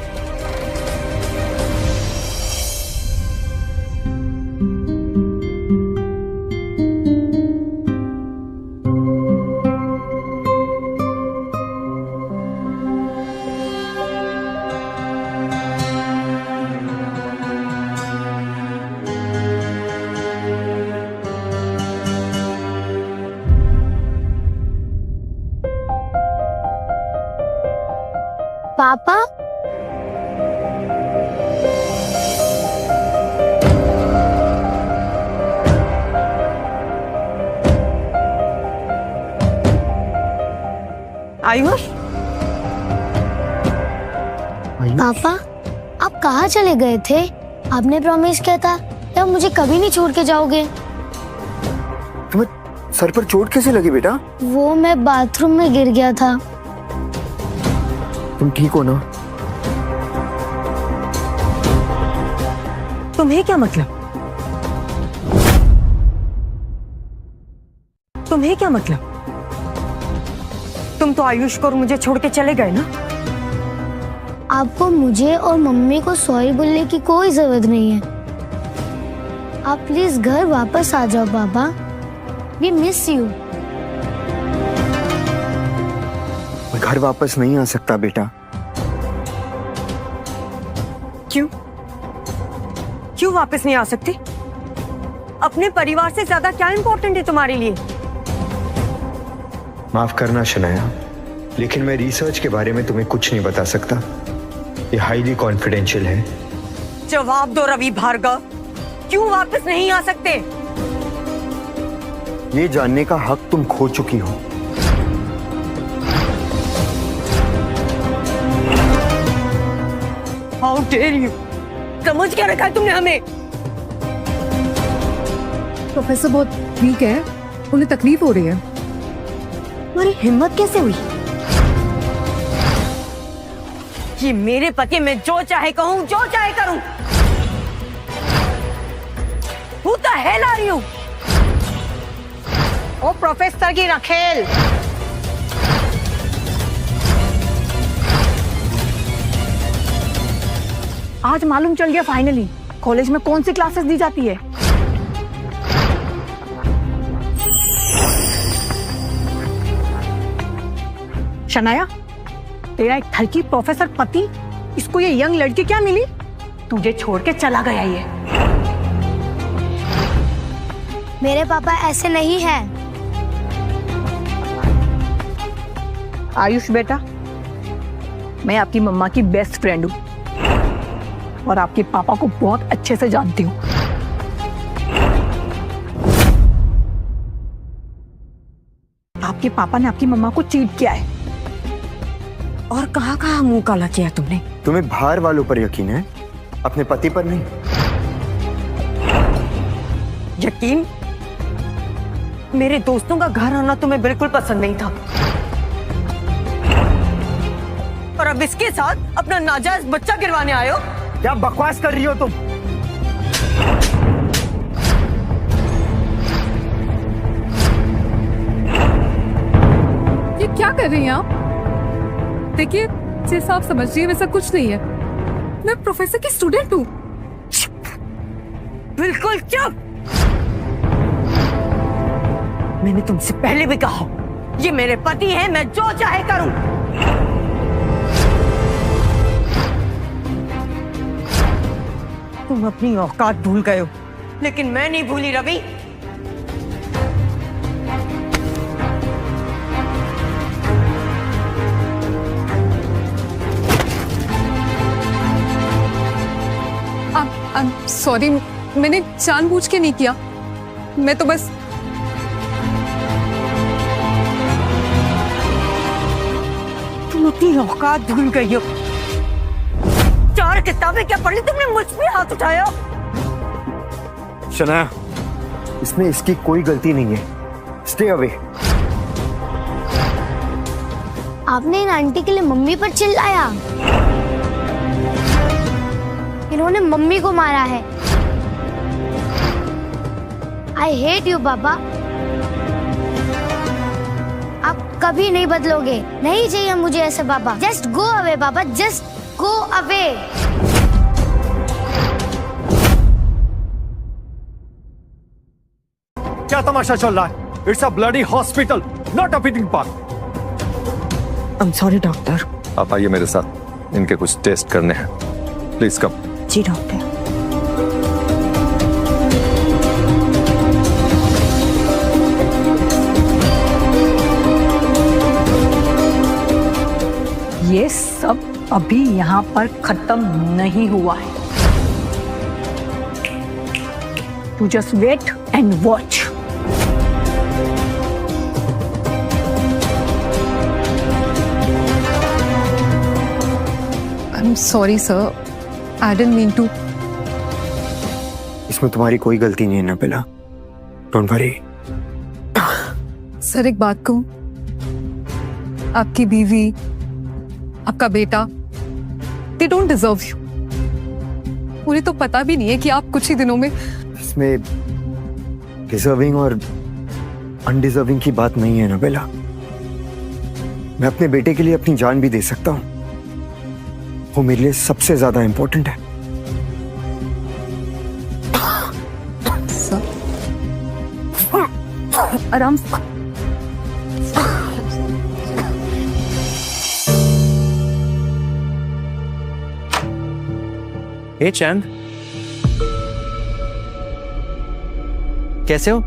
आयुष, पापा आप कहाँ चले गए थे? आपने प्रॉमिस किया था कि आप मुझे कभी नहीं छोड़ के जाओगे। तुम्हें सर पर चोट कैसे लगी बेटा? वो मैं बाथरूम में गिर गया था। तुम ठीक हो ना? तुम्हें क्या मतलब? तुम्हें क्या मतलब? तुम तो आयुष को और मुझे छोड़ के चले गए ना? आपको मुझे और मम्मी को सॉरी बोलने की कोई जरूरत नहीं है। आप प्लीज घर वापस आ जाओ बाबा। We miss you. मैं घर वापस नहीं आ सकता बेटा। क्यों? क्यों वापस नहीं आ सकते? अपने परिवार से ज्यादा क्या इंपॉर्टेंट है तुम्हारे लिए? माफ करना शनाया, लेकिन मैं रिसर्च के बारे में तुम्हें कुछ नहीं बता सकता। ये हाईली कॉन्फिडेंशियल है। जवाब दो रवि भार्गव, क्यों वापस नहीं आ सकते? ये जानने का हक तुम खो चुकी हो। How dare you! समझ क्या रखा है तुमने हमें? प्रोफेसर बहुत वीक है, उन्हें तकलीफ हो रही है। तुम्हारी हिम्मत कैसे हुई? ये मेरे पति, मैं जो चाहे कहूं, जो चाहे करूं। Who the hell are you? ओ प्रोफेसर की रखेल, आज मालूम चल गया फाइनली कॉलेज में कौन सी क्लासेस दी जाती है। शनाया, तेरा एक थलकी प्रोफेसर पति, इसको ये यंग लड़की क्या मिली? तुझे छोड़ के चला गया ये। मेरे पापा ऐसे नहीं हैं। आयुष बेटा, मैं आपकी मम्मा की बेस्ट फ्रेंड हूँ और आपके पापा को बहुत अच्छे से जानती हूँ। आपके पापा ने आपकी मम्मा को चीट किया है। और कहाँ मुंह काला किया तुमने? तुम्हें बाहर वालों पर यकीन है, अपने पति पर नहीं। यकीन? मेरे दोस्तों का घर आना तुम्हें बिल्कुल पसंद नहीं था, और अब इसके साथ अपना नाजायज बच्चा गिरवाने आए हो? क्या बकवास कर रही हो तुम? ये क्या कर रही हैं आप? देखिए, जैसा आप समझ रही हैं वैसा कुछ नहीं है। मैं प्रोफेसर की स्टूडेंट हूँ। बिल्कुल चुप! मैंने तुमसे पहले भी कहा, ये मेरे पति हैं, मैं जो चाहे करूं। तुम अपनी औकात भूल गए हो, लेकिन मैं नहीं भूली रवि। सॉरी, मैंने जानबूझ के नहीं किया। मैं तो बस तुम अपनी औकात भूल गई हो। 4 किताबें क्या पढ़ी तुमने, मुझ पे हाथ उठाया। शनाया, इसमें इसकी कोई गलती नहीं है। Stay away. आपने इन आंटी के लिए मम्मी पर चिल्लाया। इन्होंने मम्मी को मारा है। आई हेट यू बाबा। आप कभी नहीं बदलोगे। नहीं चाहिए मुझे ऐसे बाबा। जस्ट गो अवे बाबा, जस्ट गो अवे। क्या तमाशा चल रहा है? It's a bloody hospital, not a feeding park. I'm sorry, doctor. आप आइए मेरे साथ, इनके कुछ टेस्ट करने हैं। Please come. जी डॉक्टर। ये सब अभी यहाँ पर खत्म नहीं हुआ है। You just wait and watch. I'm sorry, sir. I didn't mean to. इसमें तुम्हारी कोई गलती नहीं है नबिला, डोंट वरी। सर एक बात कहूं, आपकी बीवी, आपका बेटा, they don't deserve you. मुझे तो पता भी नहीं है कि आप कुछ ही दिनों में। इसमें डिजर्विंग और अनडिजर्विंग की बात नहीं है नबिला। मैं अपने बेटे के लिए अपनी जान भी दे सकता हूं, वो मेरे लिए सबसे ज्यादा इंपॉर्टेंट है। आराम। हे चैंद, कैसे हो?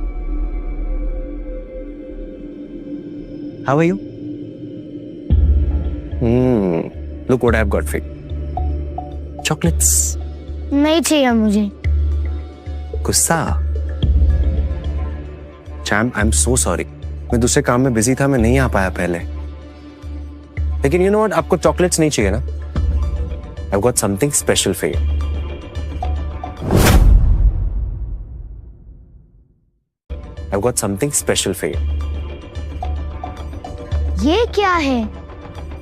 How are you? Look what I have got for you. Chocolates. नहीं चाहिए मुझे। गुस्सा? Champ, I am so sorry, मैं दूसरे काम में बिजी था, मैं नहीं आ पाया पहले। लेकिन यू नो व्हाट, आपको चॉकलेट्स नहीं चाहिए ना? आई have got something special for you. I've got something special for you. ये क्या है?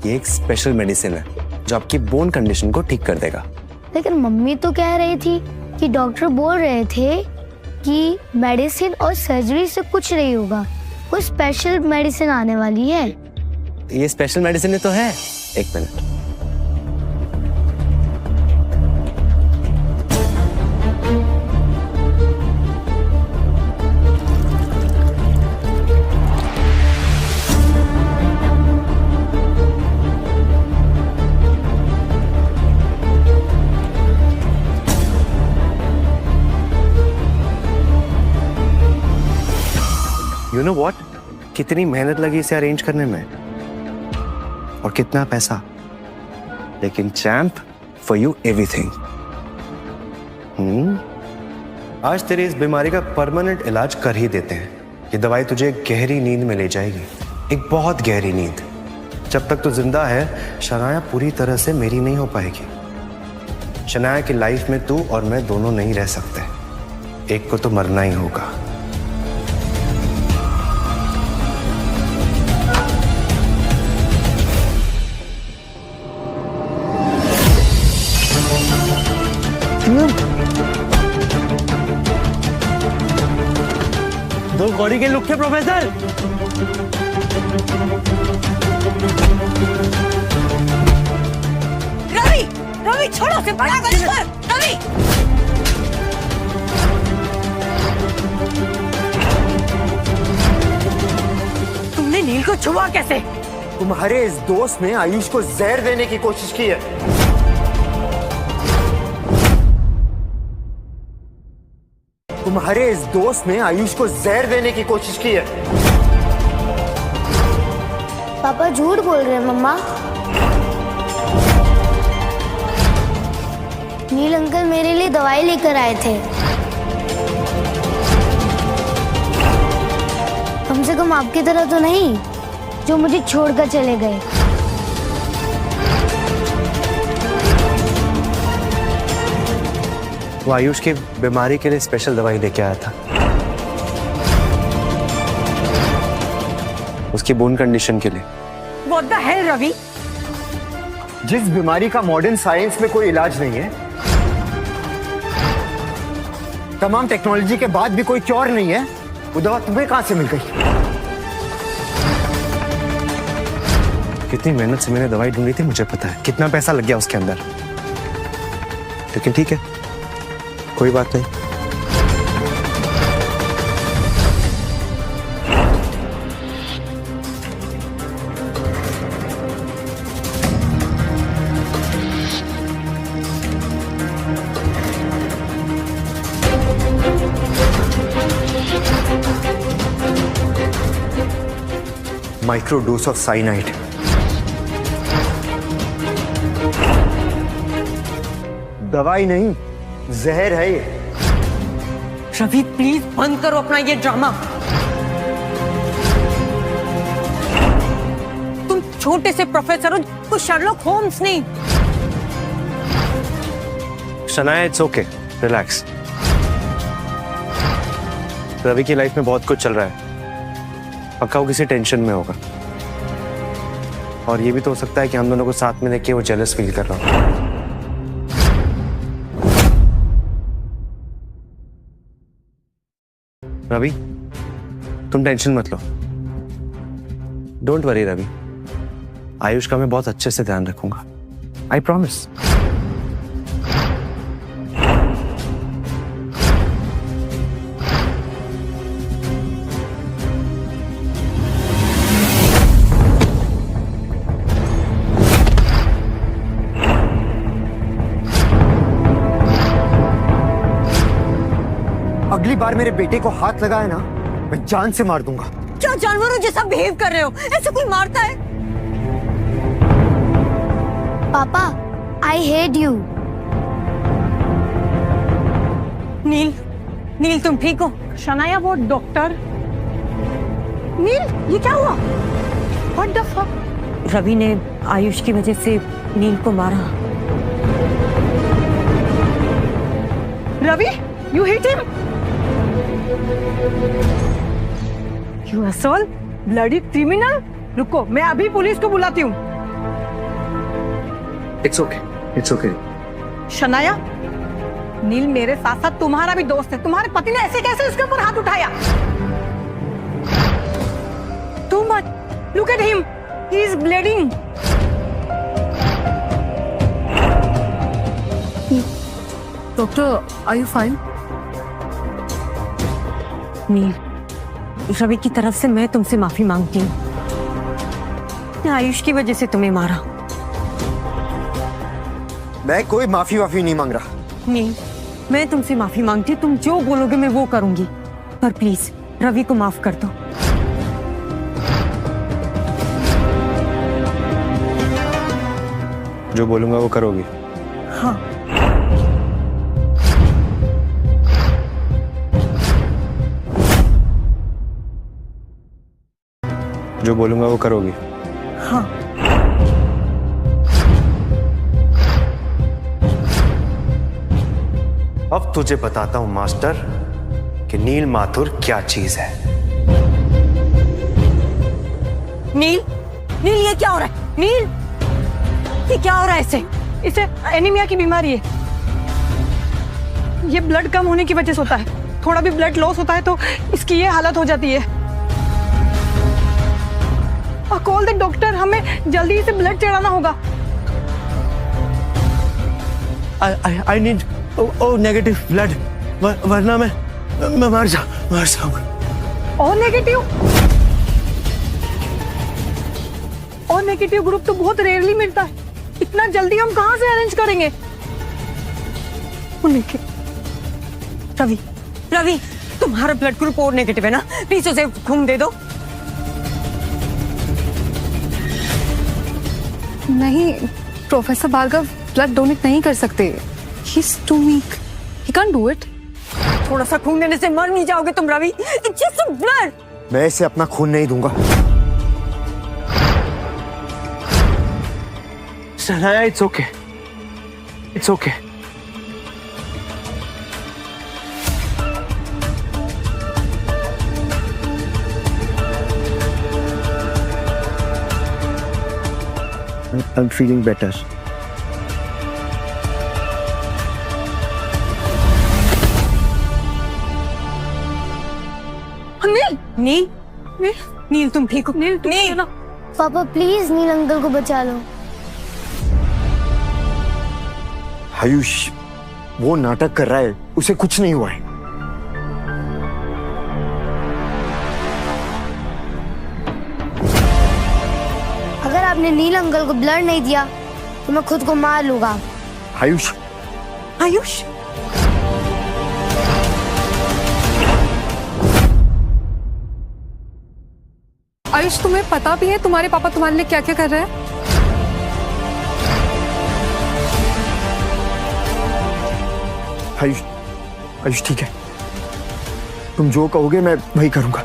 ये एक स्पेशल मेडिसिन है जो आपकी बोन कंडीशन को ठीक कर देगा। लेकिन मम्मी तो कह रही थी कि डॉक्टर बोल रहे थे कि मेडिसिन और सर्जरी से कुछ नहीं होगा, कोई स्पेशल मेडिसिन आने वाली है। ये स्पेशल मेडिसिन ही तो है। एक मिनट। यू नो वॉट, कितनी मेहनत लगी इसे अरेंज करने में और कितना पैसा, लेकिन चैंप, फॉर यू एवरीथिंग। आज तेरी इस बीमारी का परमानेंट इलाज कर ही देते हैं। ये दवाई तुझे एक गहरी नींद में ले जाएगी, एक बहुत गहरी नींद। जब तक तू जिंदा है, शनाया पूरी तरह से मेरी नहीं हो पाएगी। शनाया की लाइफ में तू और मैं दोनों नहीं रह सकते, एक को तो मरना ही होगा। दो गौरी के लुक थे प्रोफेसर। रवि, रवि छोड़ो से बड़ा कर इसको। रवि, तुमने नील को छुआ कैसे? तुम्हारे इस दोस्त ने आयुष को जहर देने की कोशिश की है। तुम्हारे इस दोस्त ने आयुष को जहर देने की कोशिश की है। पापा झूठ बोल रहे हैं मम्मा। नील अंकल मेरे लिए दवाई लेकर आए थे। कम से कम आपकी तरह तो नहीं जो मुझे छोड़कर चले गए। वो आयुष की बीमारी के लिए स्पेशल दवाई लेके आया था, उसकी बोन कंडीशन के लिए। What the hell, Ravi? जिस बीमारी का मॉडर्न साइंस में कोई इलाज नहीं है, तमाम टेक्नोलॉजी के बाद भी कोई क्योर नहीं है, वो दवा तुम्हें कहां से मिल गई? कितनी मेहनत से मैंने दवाई ढूंढी थी, मुझे पता है कितना पैसा लग गया उसके अंदर। लेकिन ठीक है, कोई बात नहीं। Micro dose of cyanide. दवाई नहीं, जहर है ये। रवि प्लीज बंद करो अपना ये ड्रामा। तुम छोटे से प्रोफेसर हो, कोई शर्लॉक होम्स नहीं। Shanaya, it's okay, relax. Ravi की लाइफ में बहुत कुछ चल रहा है, पक्का वो किसी टेंशन में होगा। और ये भी तो हो सकता है कि हम दोनों को साथ में देख के वो जेलस फील कर रहा हो। रवि, तुम टेंशन मत लो। डोंट वरी रवि, आयुष का मैं बहुत अच्छे से ध्यान रखूंगा, आई प्रॉमिस। अगली बार मेरे बेटे को हाथ लगाया ना, मैं जान से मार दूंगा। क्या जानवरों जैसा बिहेव कर रहे हो? ऐसे कोई मारता है? पापा, आई हेट यू। नील, नील तुम ठीक हो? शनाया, वो डॉक्टर। नील, ये क्या हुआ? What the fuck? रवि ने आयुष की वजह से नील को मारा। Ravi, you hit him? You asshole, bloody criminal! रुको, मैं अभी पुलिस को बुलाती हूँ। It's okay, it's okay. Shanaya, Neel मेरे साथ साथ तुम्हारा भी दोस्त है। तुम्हारे पति ने ऐसे कैसे उसके ऊपर हाथ उठाया? तुम मत, look at him, he is bleeding. Doctor, are you fine? Neel, Ravi की तरफ से मैं तुमसे माफी मांगती हूँ। आयुष की वजह से तुम्हें मारा। मैं कोई माफी वाफी नहीं मांग रहा। नील, मैं तुमसे माफी मांगती हूँ। तुम जो बोलोगे मैं वो करूंगी, पर प्लीज रवि को माफ कर दो। जो बोलूंगा वो करोगी? हाँ। जो बोलूंगा वो करोगी? हाँ। अब तुझे बताता हूं मास्टर कि नील माथुर क्या चीज है। नील, नील ये क्या हो रहा है? नील, ये क्या हो रहा है इसे? इसे एनीमिया की बीमारी है। ये ब्लड कम होने की वजह से होता है। थोड़ा भी ब्लड लॉस होता है तो इसकी ये हालत हो जाती है। कॉल द डॉक्टर, हमें जल्दी से ब्लड चढ़ाना होगा। I need नेगेटिव ब्लड, वरना मैं मर जाऊंगा। और नेगेटिव? और नेगेटिव ग्रुप तो बहुत रेयरली मिलता है। इतना जल्दी हम कहां से अरेंज करेंगे? रवि, रवि, तुम्हारा ब्लड ग्रुप और नेगेटिव है ना? प्लीज उसे खून दे दो। नहीं प्रोफेसर भार्गव, ब्लड डोनेट नहीं कर सकते। He is too weak, he can do it. थोड़ा सा खून देने से मर नहीं जाओगे तुम रवि। It's just blood. मैं इसे अपना खून नहीं दूंगा। Shanaya, it's okay, it's okay. I'm feeling better. नील, नील, नील तुम ठीक हो? नील, नील, पापा प्लीज नील अंकल को बचा लो। आयुष, वो नाटक कर रहा है, उसे कुछ नहीं हुआ है। अगर आपने नील अंकल को ब्लड नहीं दिया तो मैं खुद को मार लूंगा। आयुष, आयुष, आयुष, तुम्हें पता भी है तुम्हारे पापा तुम्हारे लिए क्या क्या कर रहे हैं? आयुष, आयुष ठीक है, तुम जो कहोगे मैं वही करूंगा।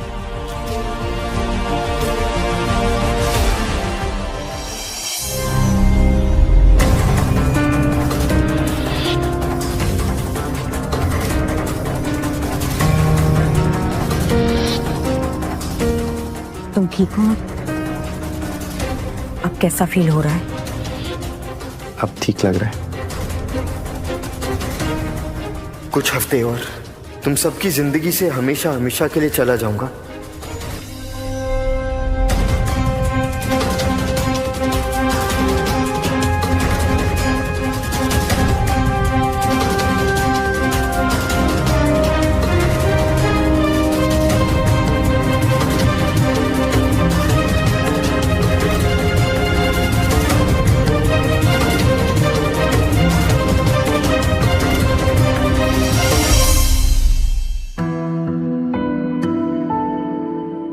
तुम ठीक हो? अब कैसा फील हो रहा है? अब ठीक लग रहा है। कुछ हफ्ते और तुम सबकी जिंदगी से हमेशा हमेशा के लिए चला जाऊंगा।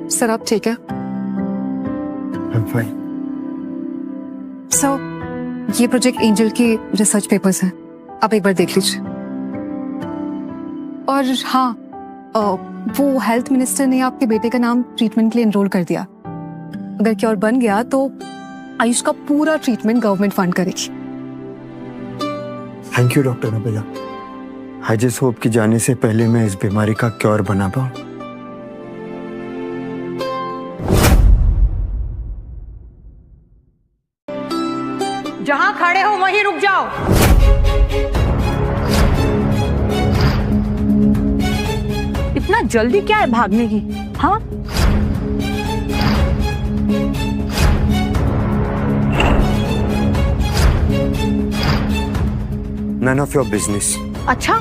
सर आप ठीक है? I'm fine. सर ये प्रोजेक्ट एंजल के रिसर्च पेपर्स हैं, आप एक बार देख लीजिए। और हाँ, वो हेल्थ मिनिस्टर ने आपके बेटे का नाम ट्रीटमेंट के लिए एनरोल कर दिया। अगर क्योर बन गया तो आयुष का पूरा ट्रीटमेंट गवर्नमेंट फंड करेगी। Thank you doctor Nabila. I just hope कि जाने से पहले मैं इस बीमारी का क्योर बना पाऊं। जहां खड़े हो वहीं रुक जाओ। इतना जल्दी क्या है भागने की? हाँ, None of your business. अच्छा,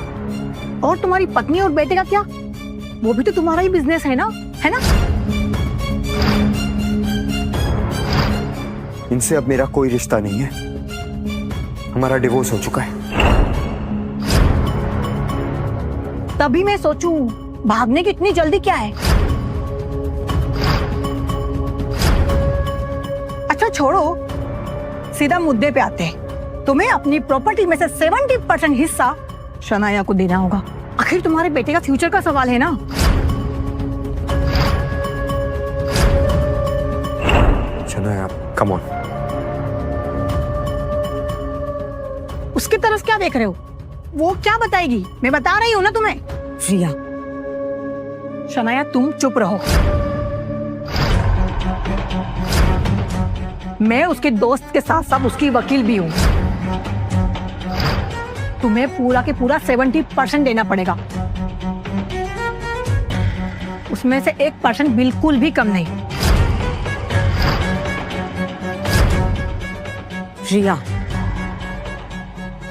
और तुम्हारी पत्नी और बेटे का क्या? वो भी तो तुम्हारा ही बिजनेस है ना? इनसे अब मेरा कोई रिश्ता नहीं है। हमारा डिवोर्स हो चुका है। तभी मैं सोचूं भागने की इतनी जल्दी क्या है? अच्छा छोड़ो, सीधा मुद्दे पे आते हैं। तुम्हें अपनी प्रॉपर्टी में से 70% हिस्सा शनाया को देना होगा। आखिर तुम्हारे बेटे का फ्यूचर का सवाल है ना। Shanaya, come on. उसकी तरफ क्या देख रहे हो? वो क्या बताएगी? मैं बता रही हूँ ना तुम्हें। रिया, शनाया तुम चुप रहो। मैं उसके दोस्त के साथ साथ उसकी वकील भी हूँ। तुम्हें पूरा के पूरा 70% देना पड़ेगा। उसमें से 1% बिल्कुल भी कम नहीं। रिया,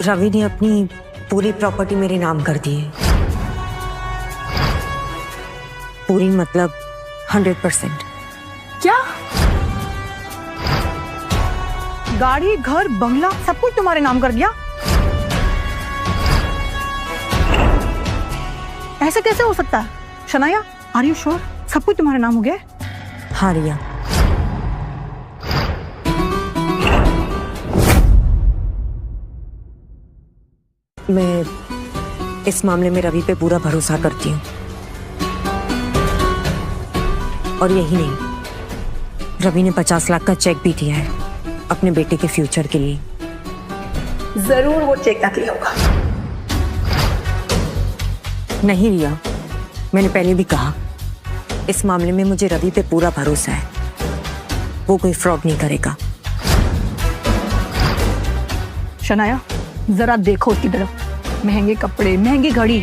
रवि ने अपनी पूरी प्रॉपर्टी मेरे नाम कर दी है। पूरी मतलब 100%। क्या? गाड़ी, घर, बंगला सब कुछ तुम्हारे नाम कर दिया? ऐसे कैसे हो सकता है? शनाया, आर यू श्योर सब कुछ तुम्हारे नाम हो गया? हाँ रिया, मैं इस मामले में रवि पे पूरा भरोसा करती हूँ। और यही नहीं, रवि ने 50 लाख का चेक भी दिया है अपने बेटे के फ्यूचर के लिए। जरूर वो चेक नकली होगा। नहीं रिया, मैंने पहले भी कहा, इस मामले में मुझे रवि पे पूरा भरोसा है। वो कोई फ्रॉड नहीं करेगा। शनाया, जरा देखो उसकी तरफ। महंगे कपड़े, महंगी घड़ी,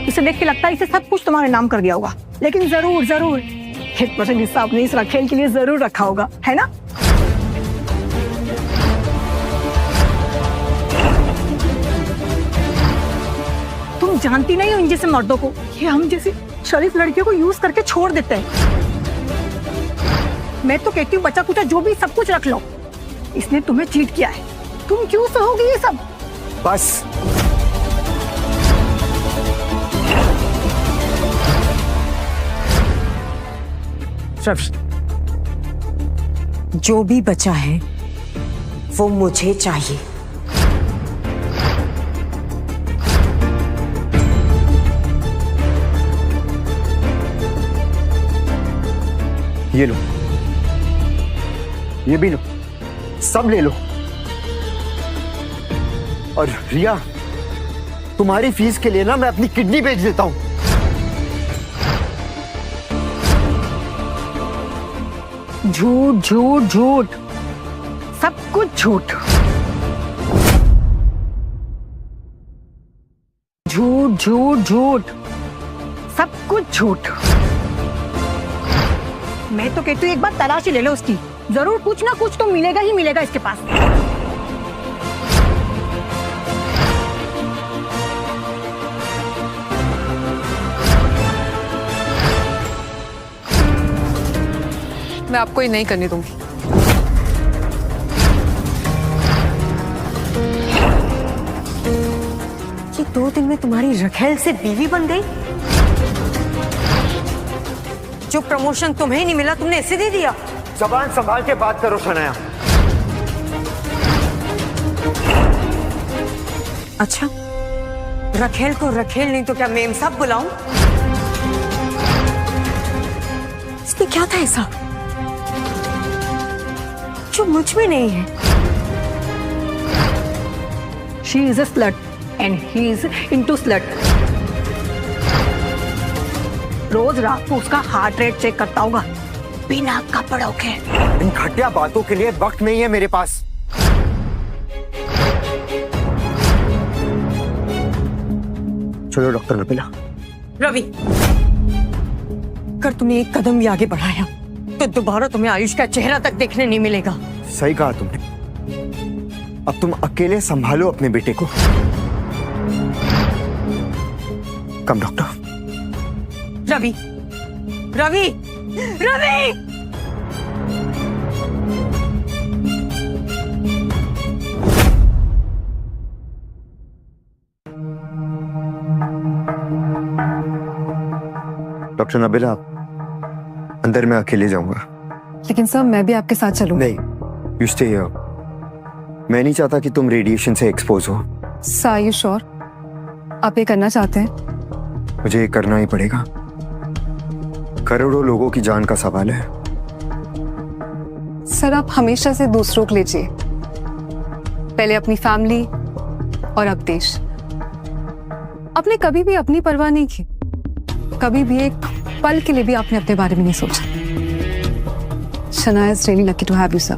इसे देख के लगता है इसे सब कुछ तुम्हारे नाम कर दिया होगा। लेकिन जरूर 1% हिस्सा अपने इस रखेल के लिए जरूर रखा होगा, है ना? तुम जानती नहीं हो इन जैसे मर्दों को, ये हम जैसी शरीफ लड़कियों को यूज करके छोड़ देते हैं। मैं तो कहती हूँ बच्चा कुचा जो भी सब कुछ रख लो। इसने तुम्हें चीट किया है, तुम क्यों सहोगी ये सब? बस। रवि, जो भी बचा है वो मुझे चाहिए। ये लो, ये भी लो, सब ले लो। और रिया, तुम्हारी फीस के लिए ना मैं अपनी किडनी बेच देता हूं। झूठ झूठ झूठ, सब कुछ झूठ। झूठ झूठ झूठ, सब कुछ झूठ। मैं तो कहती हूँ एक बार तलाशी ले लो उसकी, जरूर कुछ ना कुछ तो मिलेगा ही मिलेगा इसके पास। मैं आपको ये नहीं करने दूंगी। ये 2 दिन में तुम्हारी रखेल से बीवी बन गई? जो प्रमोशन तुम्हें ही नहीं मिला तुमने इसे दे दिया? जबान संभाल के बात करो शनाया। अच्छा, रखेल को रखेल नहीं तो क्या मेम साहब बुलाऊं? इसमें क्या था ऐसा जो मुझ में नहीं है? She is a slut and he is into slut. रोज रात को उसका हार्ट रेट चेक करता होगा बिना कपड़ों के। इन घटिया बातों के लिए वक्त नहीं है मेरे पास। चलो डॉक्टर नबीला। रवि, अगर तुमने एक कदम भी आगे बढ़ाया तो दोबारा तुम्हें आयुष का चेहरा तक देखने नहीं मिलेगा। सही कहा तुमने। अब तुम अकेले संभालो अपने बेटे को। कम डॉक्टर। रवि, रवि, रवि! डॉक्टर नबीला, अंदर मैं अकेले जाऊंगा। लेकिन सर मैं भी आपके साथ चलूंगा। नहीं, यू स्टे हियर। मैं नहीं चाहता कि तुम रेडिएशन से एक्सपोज हो। सर आर यू श्योर आप ये करना चाहते हैं? मुझे ये करना ही पड़ेगा। करोड़ों लोगों की जान का सवाल है। सर आप हमेशा से दूसरों को लीजिए, पहले अपनी फैमिली और अब देश। आपने कभी भी अपनी परवाह नहीं की, कभी भी एक पल के लिए भी आपने अपने बारे में नहीं सोचा। Shanaya is really lucky to have you sir.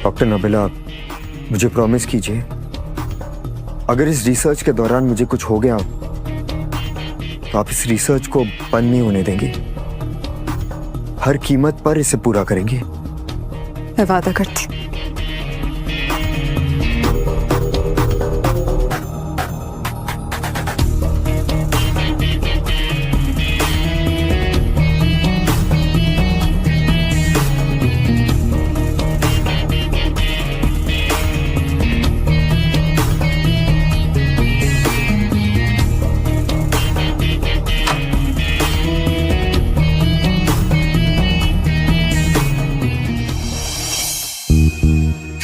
Doctor Nabila, मुझे प्रॉमिस कीजिए, अगर इस रिसर्च के दौरान मुझे कुछ हो गया तो आप इस रिसर्च को बंद नहीं होने देंगे। हर कीमत पर इसे पूरा करेंगे। मैं वादा करती हूँ।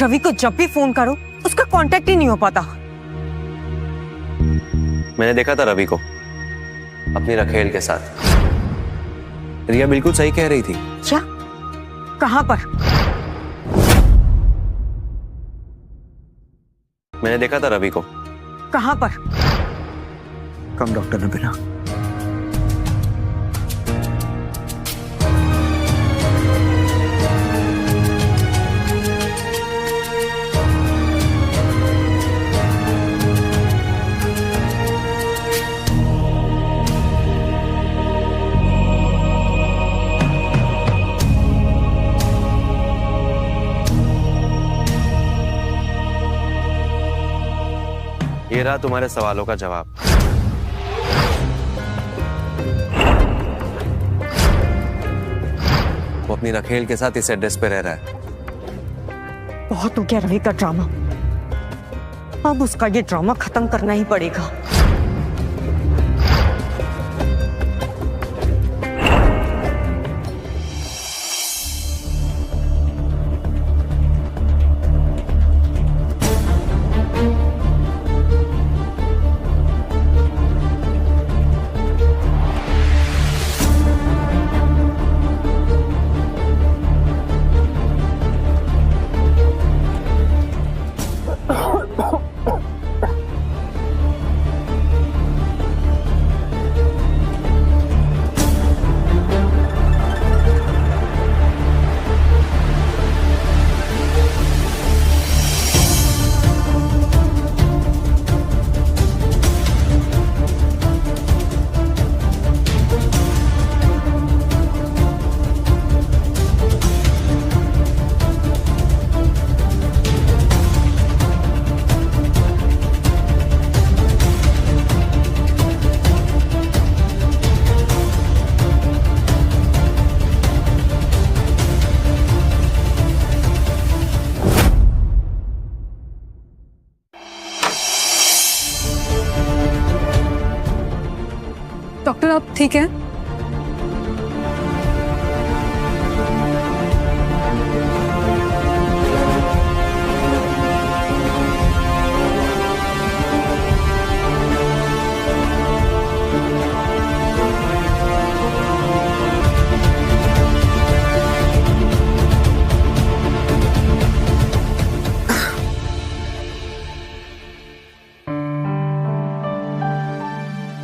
रवि को जब भी फोन करो उसका कांटेक्ट ही नहीं हो पाता। मैंने देखा था रवि को अपनी रखेल के साथ। रिया बिल्कुल सही कह रही थी। क्या? कहां पर? मैंने देखा था रवि को। कहां पर? कम डॉक्टर नबीला। ये रहा तुम्हारे सवालों का जवाब। वो अपनी रखेल के साथ इस एड्रेस पे रह रहा है। बहुत हो गया रवि का ड्रामा, अब उसका ये ड्रामा खत्म करना ही पड़ेगा। डॉक्टर आप ठीक हैं?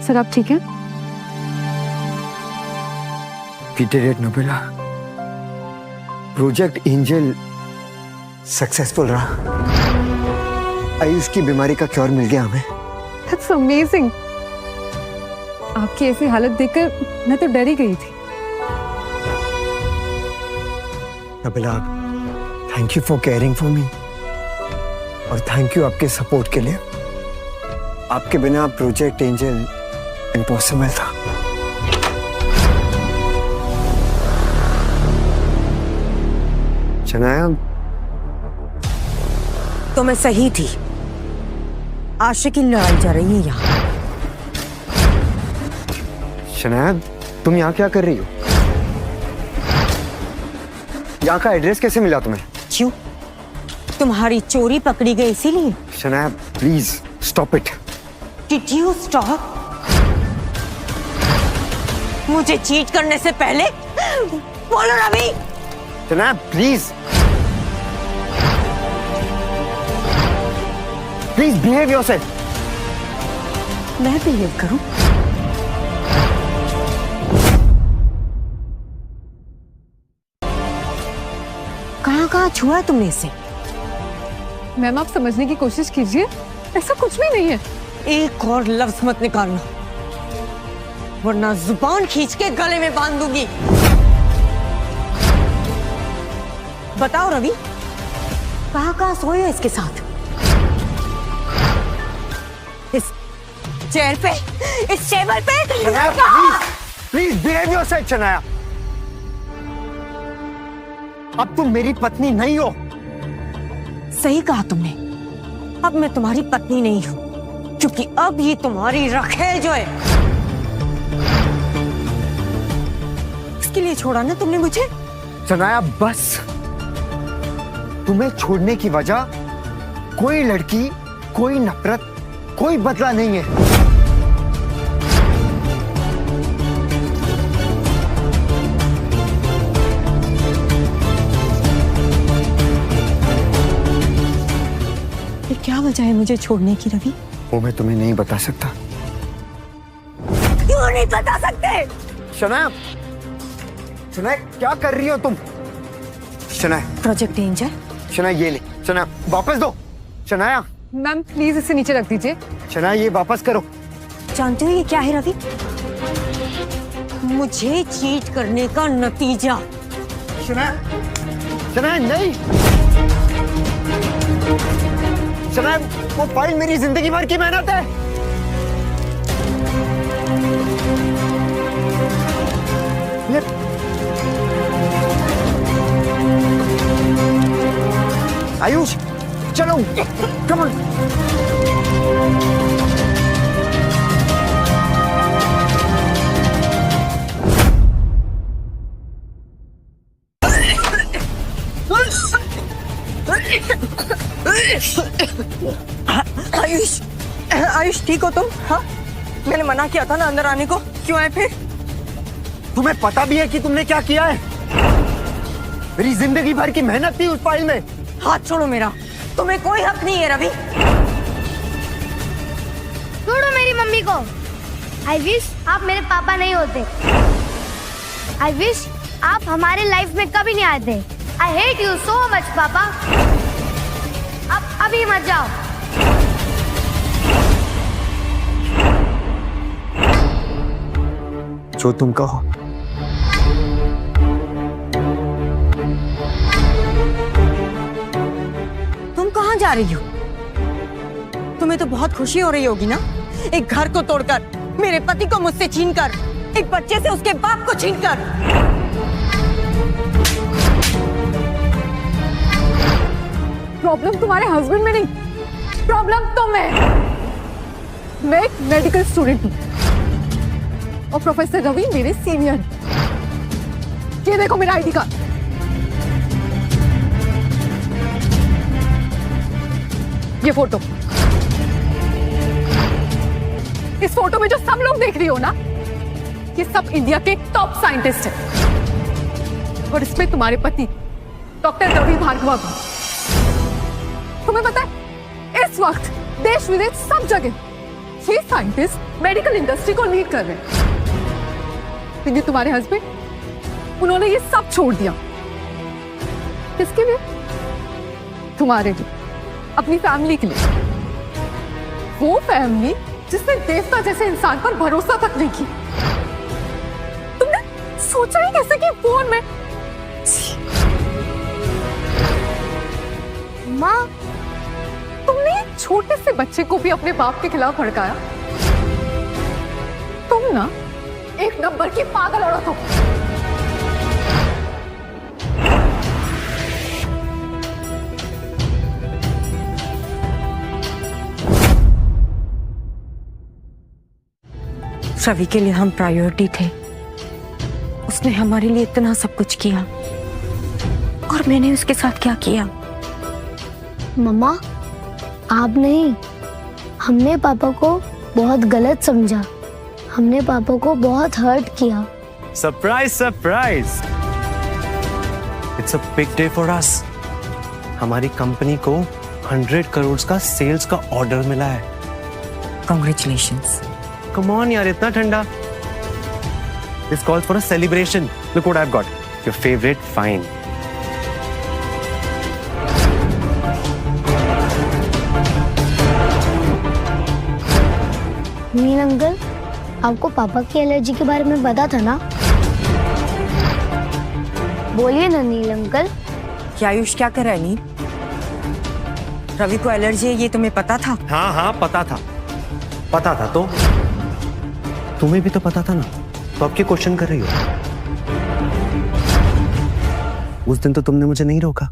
सर आप ठीक हैं? We did it, Nabila. Project angel successful रहा। आयुष की बीमारी का क्योर मिल गया हमें। That's amazing. आपकी ऐसी हालत देखकर मैं तो डर ही गई थी। Nabila, thank you for caring for me और थैंक यू आपके सपोर्ट के लिए। आपके बिना प्रोजेक्ट एंजल इम्पॉसिबल था। शनाया, तो मैं सही थी। आशिकी लड़ाई जा रही है यहाँ। शनाया, तुम यहाँ क्या कर रही हो? यहाँ का एड्रेस कैसे मिला तुम्हें? क्यों? तुम्हारी चोरी पकड़ी गई इसीलिए? Shanaya, please stop it. Did you stop? मुझे चीट करने से पहले बोलो Ravi. Shanaya, please please behave yourself. मैं बिहेव करूं? कहाँ छुआ है तुमने इसे? मैम आप समझने की कोशिश कीजिए, ऐसा कुछ भी नहीं है। एक और लफ्ज मत निकालना, वरना जुबान खींच के गले में बांध दूंगी। बताओ रवि, कहाँ सोए हो इसके साथ? इस चेयर पे, इस टेबल पे? Please behave yourself Shanaya. अब तुम मेरी पत्नी नहीं हो। सही कहा तुमने, अब मैं तुम्हारी पत्नी नहीं हूं, क्योंकि अब ये तुम्हारी रखेल जो है। इसके लिए छोड़ा ना तुमने मुझे? शनाया बस, तुम्हें छोड़ने की वजह कोई लड़की, कोई नफरत, कोई बदला नहीं है। ये क्या वजह है मुझे छोड़ने की रवि? वो मैं तुम्हें नहीं बता सकता। क्यों नहीं बता सकते? शनाया, शनाया क्या कर रही हो तुम? Shanaya, project angel. शनाया ये ले। शनाया वापस दो। शनाया। मैम प्लीज इसे नीचे रख दीजिए। शनाया ये वापस करो। जानते हो ये क्या है रवि? मुझे चीट करने का नतीजा। शनाया, शनाया नहीं। शनाया, वो फाइल मेरी जिंदगी भर की मेहनत है। आयुष चलो, कम ऑन। आयुष, आयुष ठीक हो तुम? हाँ, मैंने मना किया था ना अंदर आने को, क्यों आए फिर? तुम्हें पता भी है कि तुमने क्या किया है? मेरी जिंदगी भर की मेहनत थी उस फाइल में। हाथ छोड़ो मेरा, तुम्हें कोई हक नहीं है रवि। छोड़ो मेरी मम्मी को। आई विश आप मेरे पापा नहीं होते। आई विश आप हमारे लाइफ में कभी नहीं आते। आई हेट यू सो मच पापा। अब अभी मत जाओ। जो तुम कहो। तुम कहाँ जा रही हो? तुम्हें तो बहुत खुशी हो रही होगी ना, एक घर को तोड़कर, मेरे पति को मुझसे छीनकर, एक बच्चे से उसके बाप को छीनकर। प्रॉब्लम तुम्हारे हस्बैंड में नहीं, प्रॉब्लम तुम है। मैं एक मेडिकल स्टूडेंट हूँ और प्रोफेसर रवि मेरे सीनियर। ये देखो मेरा आईडी कार्ड। ये फोटो, इस फोटो में जो सब लोग देख रही हो ना, ये सब इंडिया के टॉप साइंटिस्ट हैं। और इसमें तुम्हारे पति डॉक्टर रवि भार्गव। तुम्हें पता है इस वक्त देश विदेश सब जगह ये साइंटिस्ट मेडिकल इंडस्ट्री को लीड कर रहे हैं। लेकिन तुम्हारे हस्बैंड, उन्होंने ये सब छोड़ दिया। किसके लिए? तुम्हारे लिए, अपनी फैमिली के लिए। वो फैमिली जिसने देवता जैसे इंसान पर भरोसा तक नहीं किया। तुमने सोचा ही कैसे कि फोन में माँ, तुमने एक छोटे से बच्चे को भी अपने बाप के खिलाफ भड़काया। तुम ना एक नंबर की पागल औरत हो। रवि के लिए हम प्रायोरिटी थे। उसने हमारे लिए इतना सब कुछ किया, और मैंने उसके साथ क्या किया? मम्मा, आप नहीं, हमने पापा को बहुत गलत समझा। हमने पापा को बहुत हर्ट किया। Surprise surprise, it's a big day for us. हमारी कंपनी को 100 करोड़ का सेल्स का ऑर्डर मिला है। Congratulations. कम ऑन यार, इतना ठंडा। This calls for a celebration. Look what I have got, your favourite fine. Neel uncle, आपको पापा की एलर्जी के बारे में पता था ना? बोलिए ना नील अंकल। क्या आयुष क्या कर रहा है नील? रवि को एलर्जी है, ये तुम्हें पता था? हाँ हाँ पता था, पता था। तो तुम्हें भी तो पता था ना, तो अब क्या क्वेश्चन कर रही हो? उस दिन तो तुमने मुझे नहीं रोका।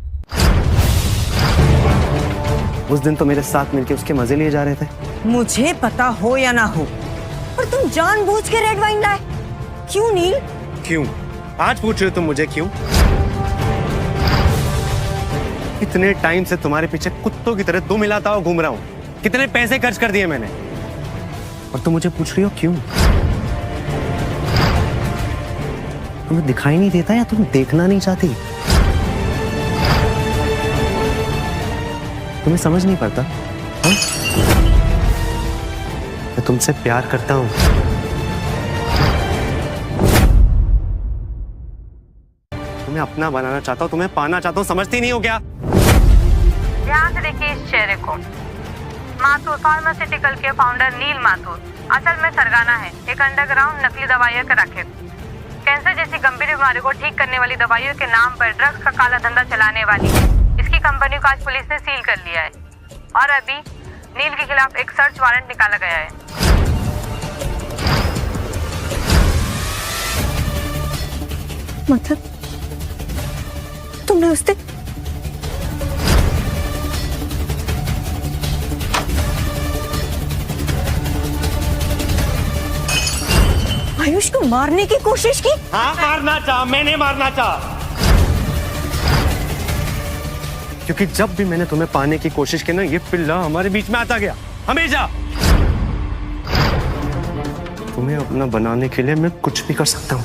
उस दिन तो मेरे साथ मिलके उसके मजे लिए जा रहे थे। मुझे पता हो या ना हो, पर तुम जानबूझ के रेड वाइन लाए। क्यों नील? क्यों? आज पूछ रहे हो तुम मुझे क्यों? कितने टाइम से तुम्हारे पीछे कुत्तों की तरह दुम मिलाता हुआ घूम रहा हूं। कितने पैसे खर्च कर दिए मैंने, और तुम मुझे पूछ रही हो क्यों? तुम्हें दिखाई नहीं देता या तुम देखना नहीं चाहती? तुम्हें समझ नहीं पड़ता? हाँ? मैं तुमसे प्यार करता हूं। तुम्हें अपना बनाना चाहता हूं, तुम्हें पाना चाहता हूं, समझती नहीं हो क्या? ध्यान से देखिए इस चेहरे को। माथुर फार्मास्यूटिकल के फाउंडर नील माथुर असल में सरगाना है, एक अंडरग्राउंड नकली दवाइयों का राकेट। कैंसर जैसी गंभीर बीमारी को ठीक करने वाली दवाइयों के नाम पर ड्रग्स का काला धंधा चलाने वाली इसकी कंपनी को आज पुलिस ने सील कर लिया है, और अभी नील के खिलाफ एक सर्च वारंट निकाला गया है। मतलब तुमने उस दिन आयुष को मारने की कोशिश की? हाँ मारना चाहा, मैंने मारना चाहा। क्योंकि जब भी मैंने तुम्हें पाने की कोशिश की ना, ये पिल्ला हमारे बीच में आता गया, हमेशा। तुम्हें अपना बनाने के लिए मैं कुछ भी कर सकता हूं,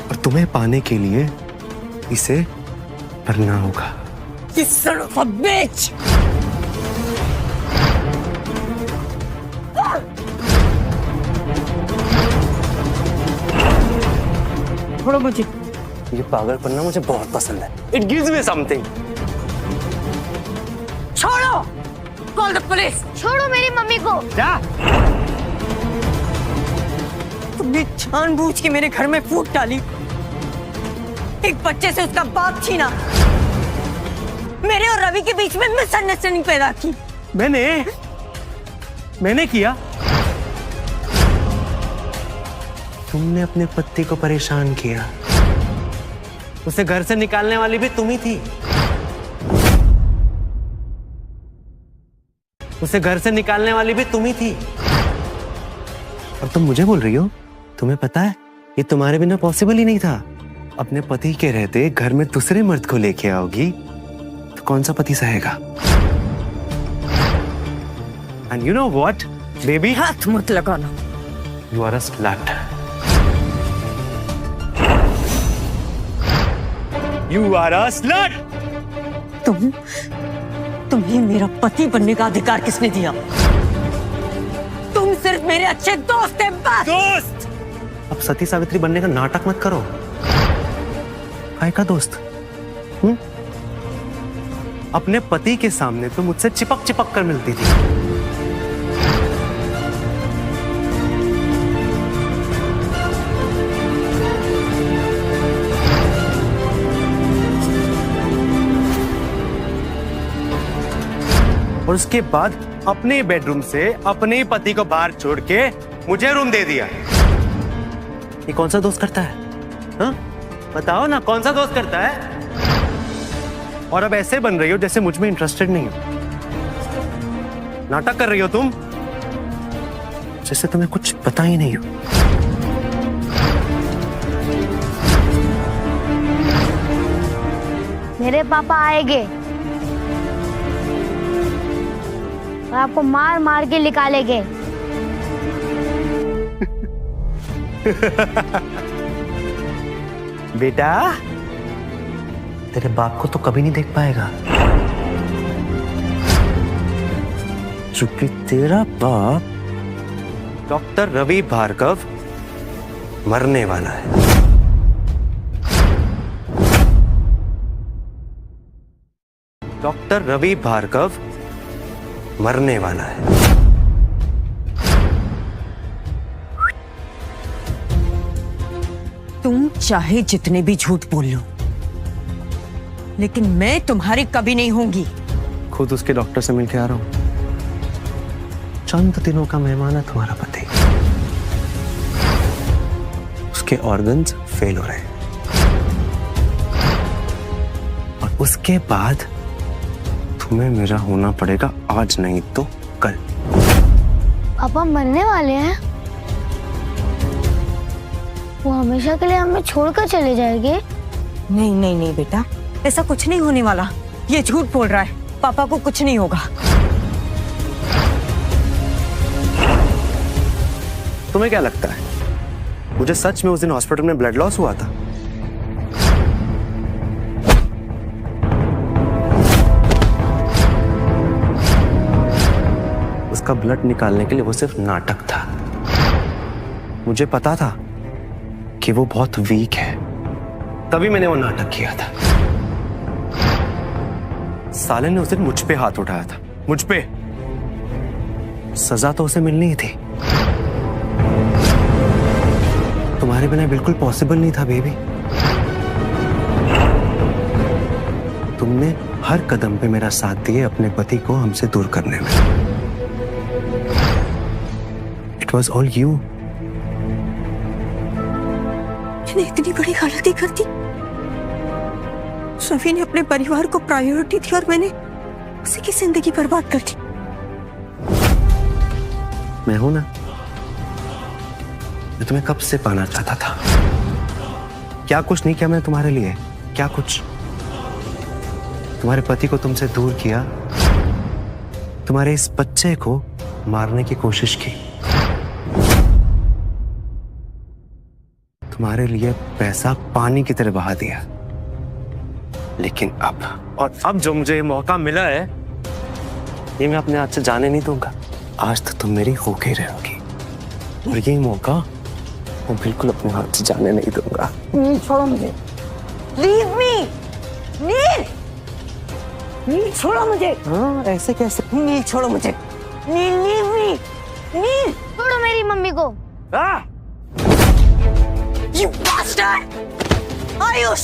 और तुम्हें पाने के लिए इसे करना होगा। Son of a bitch! छोड़ो मुझे। ये पागलपन ना मुझे बहुत पसंद है। It gives me something. छोड़ो! Call the police! छोड़ो मेरी मम्मी को। क्या? तुमने जानबूझ के मेरे घर में फूट डाली, एक बच्चे से उसका बाप छीना, मेरे और रवि के बीच में मिसअंडरस्टैंडिंग पैदा की। मैंने किया? तुमने अपने पति को परेशान किया, उसे घर से निकालने वाली भी तुम ही थी। उसे घर से निकालने वाली भी तुम ही थी। और तुम मुझे बोल रही हो? तुम्हें पता है ये तुम्हारे बिना पॉसिबल ही नहीं था। अपने पति के रहते घर में दूसरे मर्द को लेके आओगी तो कौन सा पति सहेगा? And you know what baby, हाथ मत लगाना। You are a slut. You are a slut. तुम्हें मेरा पति बनने का अधिकार किसने दिया? तुम सिर्फ मेरे अच्छे दोस्त हैं बस। दोस्त? अब सती सावित्री बनने का नाटक मत करो। काय का दोस्त? अपने पति के सामने तो मुझसे चिपक चिपक कर मिलती थी। और उसके बाद अपने बेडरूम से अपने पति को बाहर छोड़ के मुझे रूम दे दिया। ये कौन सा दोस्त करता है? हाँ? बताओ ना, कौन सा दोस्त करता है? और अब ऐसे बन रही हो जैसे मुझ में इंटरेस्टेड नहीं हो। नाटक कर रही हो तुम, जैसे तुम्हें कुछ पता ही नहीं हो। मेरे पापा आएंगे और आपको मार मार के निकालेंगे। बेटा, तेरे बाप को तो कभी नहीं देख पाएगा, क्योंकि तेरा बाप डॉक्टर रवि भार्गव मरने वाला है। डॉक्टर रवि भार्गव मरने वाला है। तुम चाहे जितने भी झूठ बोल लो, लेकिन मैं तुम्हारी कभी नहीं होंगी। खुद उसके डॉक्टर से मिलके आ रहा हूं। चंद दिनों का मेहमान है तुम्हारा पति। उसके ऑर्गन्स फेल हो रहे हैं और उसके बाद तुम्हें मेरा होना पड़ेगा, आज नहीं तो कल। पापा मरने वाले हैं? वो हमेशा के लिए हमें छोड़कर चले जाएंगे? नहीं नहीं नहीं बेटा, ऐसा कुछ नहीं होने वाला। ये झूठ बोल रहा है। पापा को कुछ नहीं होगा। तुम्हें क्या लगता है मुझे सच में उस दिन हॉस्पिटल में ब्लड लॉस हुआ था? उसका ब्लड निकालने के लिए वो सिर्फ नाटक था। मुझे पता था कि वो बहुत वीक है, तभी मैंने वो नाटक किया था। साले ने उस दिन मुझ पे हाथ उठाया था, मुझ पे। सजा तो उसे मिलनी ही थी। तुम्हारे बिना बिल्कुल पॉसिबल नहीं था बेबी। तुमने हर कदम पे मेरा साथ दिए अपने पति को हमसे दूर करने में। It was all you. मैंने इतनी बड़ी गलती कर दी। रवि ने अपने परिवार को प्रायोरिटी दी और मैंने उसी की जिंदगी बर्बाद कर दी। मैं हूं ना, मैं तुम्हें कब से पाना चाहता था। क्या कुछ नहीं किया मैंने तुम्हारे लिए? क्या कुछ? तुम्हारे पति को तुमसे दूर किया, तुम्हारे इस बच्चे को मारने की कोशिश की, तुम्हारे लिए पैसा पानी की तरह बहा दिया। लेकिन अब जो मुझे ये मौका मिला है, ये मैं अपने हाथ से जाने नहीं दूंगा। आज तो तुम मेरी होके रहोगी और ये मौका मैं बिल्कुल अपने हाथ से जाने नहीं दूंगा। नील छोड़ो मुझे। Leave me. नील, नील छोड़ो मुझे। हाँ, ऐसे कैसे? नील छोड़ो मुझे। नील, लीव मी। नील छोड़ो मेरी मम्मी को। You bastard! आयुष,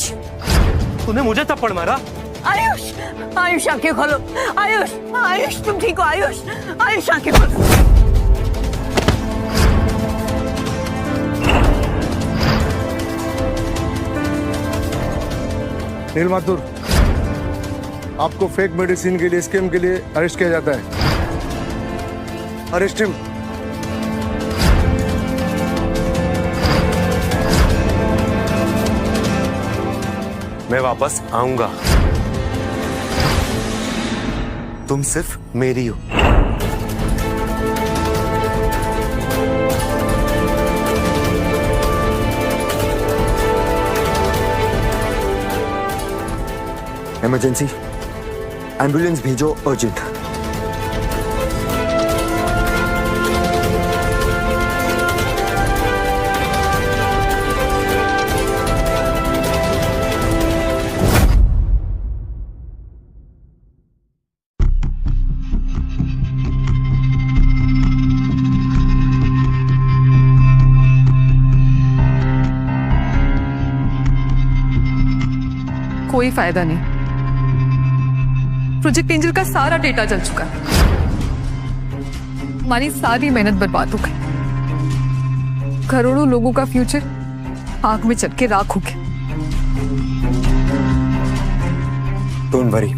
तूने मुझे थप्पड़ मारा? आयुष, आयुष आंखें खोलो। आयुष, आयुष तुम ठीक हो? आयुष, आयुष आंखें खोलो। नील माथुर, आपको फेक मेडिसिन के लिए, स्कैम के लिए अरेस्ट किया जाता है। Arrest him. मैं वापस आऊंगा। तुम सिर्फ मेरी हो। इमरजेंसी, एम्बुलेंस भेजो अर्जेंट। कोई फायदा नहीं। प्रोजेक्ट एंजल का सारा डेटा जल चुका है। हमारी सारी मेहनत बर्बाद हो गई। करोड़ों लोगों का फ्यूचर आग में चल के राख हो गया। डोंट वरी,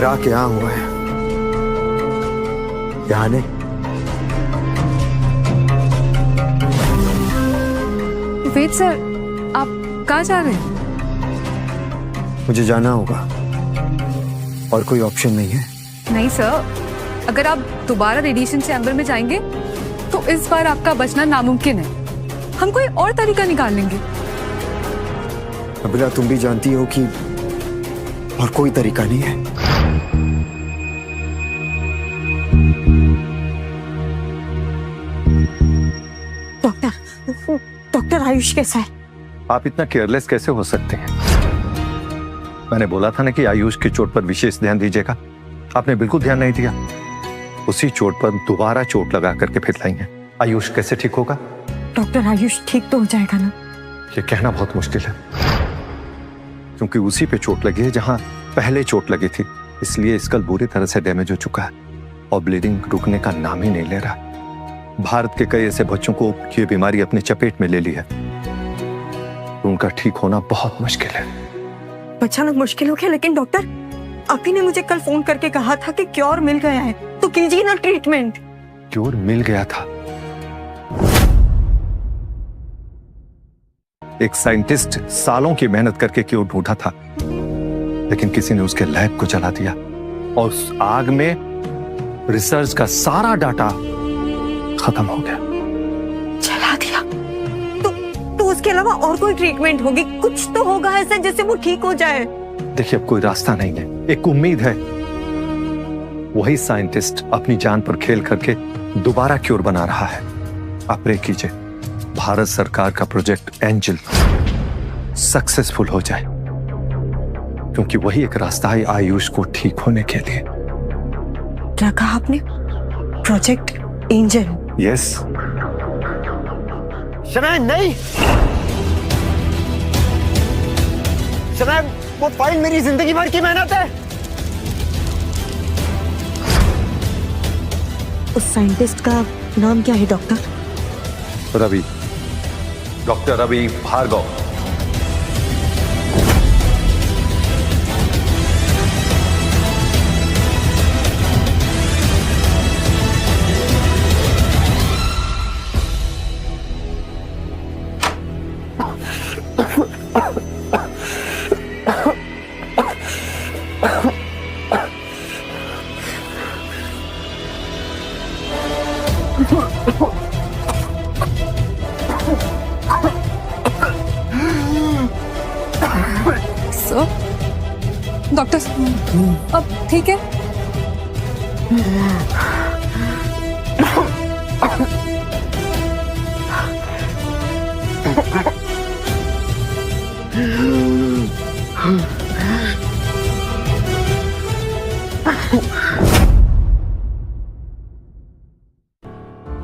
राख यहाँ हुआ है, यहाँ नहीं। वेद सर, आप कहाँ जा रहे हैं? मुझे जाना होगा और कोई ऑप्शन नहीं है। नहीं सर, अगर आप दोबारा रेडिएशन चैम्बर में जाएंगे तो इस बार आपका बचना नामुमकिन है। हम कोई और तरीका निकाल लेंगे। अबिला, तुम भी जानती हो कि और कोई तरीका नहीं है। डॉक्टर आयुष कैसा है? आप इतना केयरलेस कैसे हो सकते हैं? मैंने बोला था ना कि आयुष की चोट पर विशेष ध्यान दीजिएगा। आपने बिल्कुल ध्यान नहीं दिया। उसी चोट पर दोबारा चोट लगा करके फिर लाएंगे। आयुष कैसे ठीक होगा? डॉक्टर, आयुष ठीक तो हो जाएगा ना? ये कहना बहुत मुश्किल है, क्योंकि उसी पे चोट लगी है जहां पहले चोट लगी थी। इसलिए स्कल बुरी तरह से डैमेज हो चुका है और ब्लीडिंग रुकने का नाम ही नहीं ले रहा। भारत के कई ऐसे बच्चों को ये बीमारी अपनी चपेट में ले ली है। उनका ठीक होना बहुत मुश्किल है। बचाना मुश्किल हो गया, लेकिन डॉक्टर, आप ही ने मुझे कल फोन करके कहा था कि क्योर मिल गया है, तो कीजिए ना ट्रीटमेंट। क्योर मिल गया था? एक साइंटिस्ट सालों की मेहनत करके क्योर ढूंढा था, लेकिन किसी ने उसके लैब को जला दिया और उस आग में रिसर्च का सारा डाटा खत्म हो गया। जला दिया? तो उसके अलावा और कोई ट्रीटमेंट होगी? कुछ तो होगा ऐसा जिससे वो ठीक हो जाए। देखिए, अब कोई रास्ता नहीं है, एक उम्मीद है। वही साइंटिस्ट अपनी जान पर खेल करके दोबारा क्योर बना रहा है। आप प्रे कीजिए भारत सरकार का प्रोजेक्ट एंजल सक्सेसफुल हो जाए, क्योंकि वही एक रास्ता है आयुष को ठीक होने के लिए। क्या कहा आपने? Project angel? यस। शनाया, नहीं। शनाया, वो फाइल मेरी जिंदगी भर की मेहनत है। उस साइंटिस्ट का नाम क्या है doctor? Ravi, doctor Ravi Bhargav. Doctor, अब ठीक है?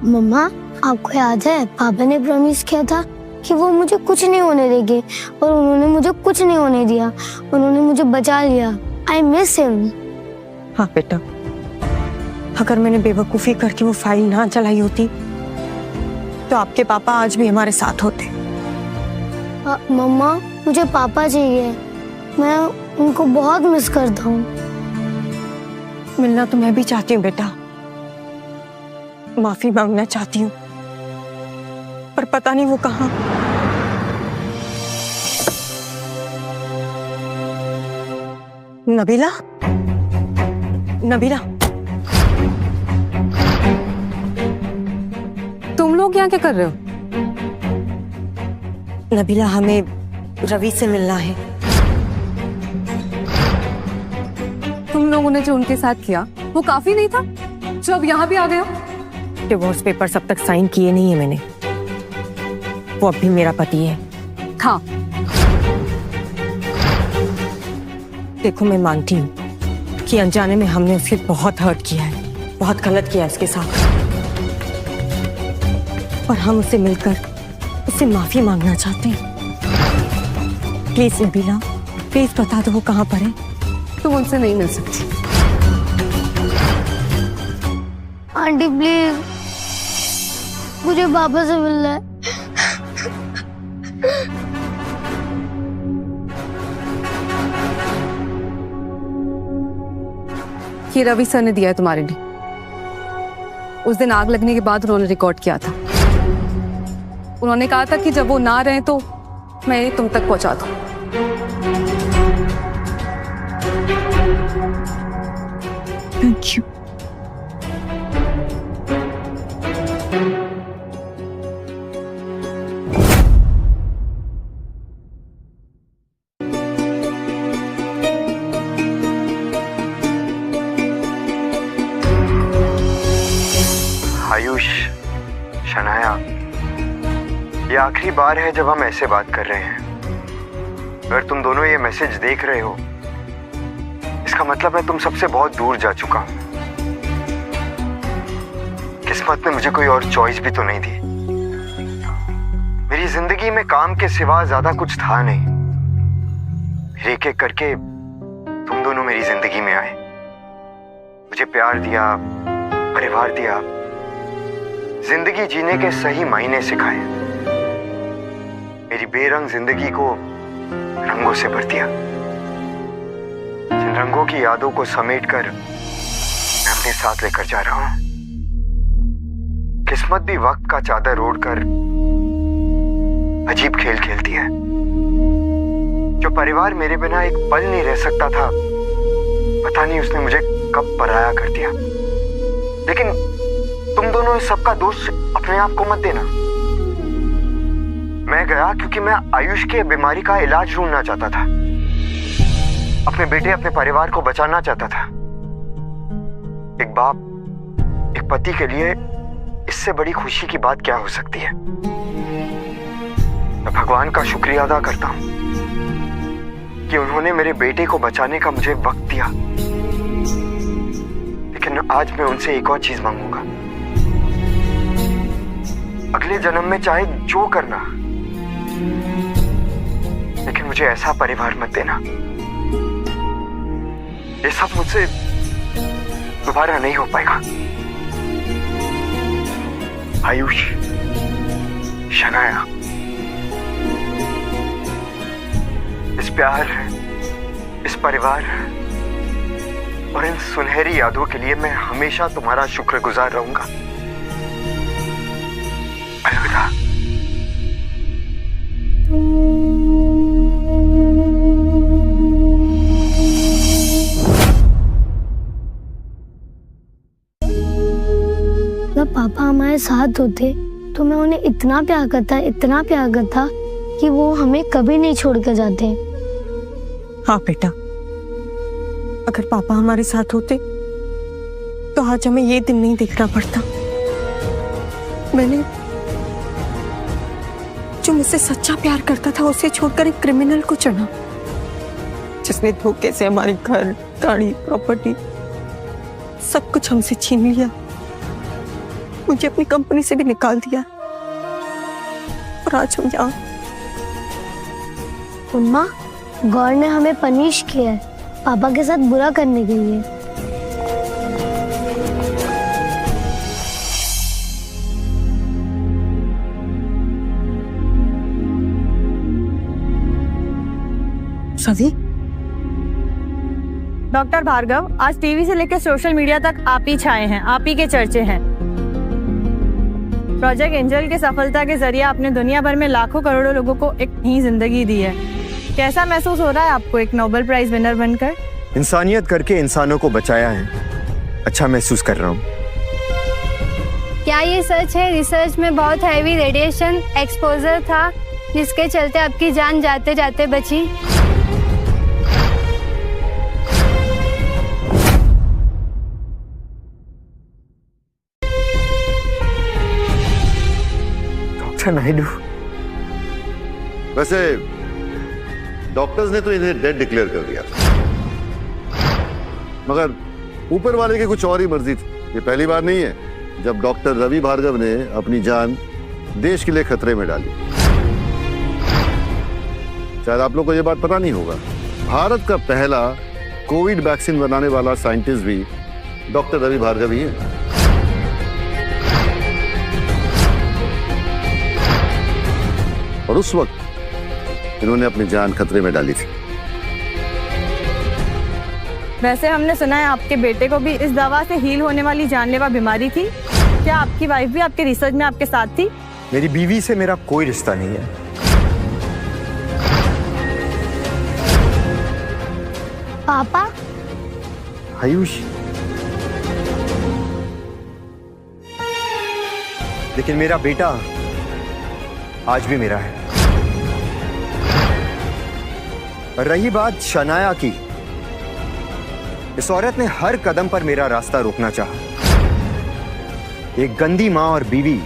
मम्मा, आपको याद है पापा ने प्रॉमिस किया था कि वो मुझे कुछ नहीं होने देंगे, और उन्होंने मुझे कुछ नहीं होने दिया। उन्होंने मुझे बचा लिया। I miss him. हाँ बेटा, अगर मैंने बेवकूफी करके वो फाइल ना चलाई होती तो आपके पापा आज भी हमारे साथ होते। मम्मा, मुझे पापा चाहिए। मैं उनको बहुत मिस करता हूँ। मिलना तो मैं भी चाहती हूँ बेटा, माफी मांगना चाहती हूँ, पर पता नहीं वो कहाँ। नबीला, नबीला, तुम लोग यहाँ क्या कर रहे हो? नबीला, हमें रवि से मिलना है। तुम लोगों ने जो उनके साथ किया वो काफी नहीं था जो अब यहाँ भी आ गए हो? डिवोर्स पेपर्स अब तक साइन किए नहीं है मैंने। वो अब भी मेरा पति है। हाँ, देखो, मैं मानती हूँ कि अनजाने में हमने उसे बहुत हर्ट किया है, बहुत गलत किया उसके साथ, और हम उसे मिलकर उससे माफी मांगना चाहते हैं। प्लीज नबीला, प्लीज बता दो वो कहाँ पर है। तुम उनसे नहीं मिल सकती। आंटी प्लीज, मुझे पापा से मिलना है। ये रवि सर ने दिया है तुम्हारे लिए। उस दिन आग लगने के बाद उन्होंने रिकॉर्ड किया था। उन्होंने कहा था कि जब वो ना रहे तो मैं ये तुम तक पहुंचा दूं। Thank you. आयुष, शनाया, ये आखिरी बार है जब हम ऐसे बात कर रहे हैं। अगर तुम दोनों ये मैसेज देख रहे हो, इसका मतलब मैं तुम सबसे बहुत दूर जा चुका हूं। किस्मत ने मुझे कोई और चॉइस भी तो नहीं दी। मेरी जिंदगी में काम के सिवा ज्यादा कुछ था नहीं। एक एक करके तुम दोनों मेरी जिंदगी में आए, मुझे प्यार दिया, परिवार दिया, जिंदगी जीने के सही मायने सिखाए, मेरी बेरंग जिंदगी को रंगों से भर दिया। जिन रंगों की यादों को समेटकर मैं अपने साथ लेकर जा रहा हूं। किस्मत भी वक्त का चादर ओढ़कर अजीब खेल खेलती है। जो परिवार मेरे बिना एक पल नहीं रह सकता था, पता नहीं उसने मुझे कब पराया कर दिया। लेकिन तुम दोनों इस सबका दोष अपने आप को मत देना। मैं गया क्योंकि मैं आयुष के बीमारी का इलाज ढूंढना चाहता था, अपने बेटे, अपने परिवार को बचाना चाहता था। एक बाप, एक पति के लिए इससे बड़ी खुशी की बात क्या हो सकती है। मैं भगवान का शुक्रिया अदा करता हूं कि उन्होंने मेरे बेटे को बचाने का मुझे वक्त दिया। लेकिन आज मैं उनसे एक और चीज मांगूंगा। अगले जन्म में चाहे जो करना, लेकिन मुझे ऐसा परिवार मत देना। ये सब मुझसे दोबारा नहीं हो पाएगा। आयुष, शनाया, इस प्यार, इस परिवार और इन सुनहरी यादों के लिए मैं हमेशा तुम्हारा शुक्रगुजार रहूंगा। अलविदा। जब पापा हमारे साथ होते तो मैं उन्हें इतना प्यार करता कि वो हमें कभी नहीं छोड़ कर जाते। हाँ बेटा, अगर पापा हमारे साथ होते तो आज हमें ये दिन नहीं देखना पड़ता। मैंने जो मुझसे सच्चा प्यार करता था उसे छोड़कर एक क्रिमिनल को चुना, जिसने धोखे से हमारे घर, गाड़ी, प्रॉपर्टी सब कुछ हमसे छीन लिया, मुझे अपनी कंपनी से भी निकाल दिया। और आज हम यहाँ। उम्मा, गौर ने हमें पनिश किया है पापा के साथ बुरा करने के लिए। सभी डॉक्टर भार्गव, आज टीवी से लेकर सोशल मीडिया तक आप ही छाए हैं, आप ही के चर्चे हैं। प्रोजेक्ट एंजल की सफलता के जरिए आपने दुनिया भर में लाखों करोड़ों लोगों को एक नई जिंदगी दी है। कैसा महसूस हो रहा है आपको एक नोबेल प्राइज विनर बनकर? इंसानियत करके इंसानों को बचाया है, अच्छा महसूस कर रहा हूँ। क्या ये सच है रिसर्च में बहुत हैवी रेडिएशन एक्सपोजर था जिसके चलते आपकी जान जाते जाते बची? डॉक्टर नायडू, वैसे डॉक्टर्स ने तो इन्हें डेड डिक्लेयर कर दिया था, मगर ऊपर वाले की कुछ और ही मर्जी थी। ये पहली बार नहीं है जब डॉक्टर रवि भार्गव ने अपनी जान देश के लिए खतरे में डाली। शायद आप लोग को यह बात पता नहीं होगा, भारत का पहला कोविड वैक्सीन बनाने वाला साइंटिस्ट भी डॉक्टर रवि भार्गव ही है। और उस वक्त इन्होंने अपनी जान खतरे में डाली थी। वैसे हमने सुना है आपके बेटे को भी इस दवा से हील होने वाली जानलेवा बीमारी थी। क्या आपकी वाइफ भी आपके रिसर्च में आपके साथ थी? मेरी बीवी से मेरा कोई रिश्ता नहीं है। पापा, आयुष, लेकिन मेरा बेटा आज भी मेरा है। और रही बात शनाया की, इस औरत ने हर कदम पर मेरा रास्ता रोकना चाहा। एक गंदी मां और बीवी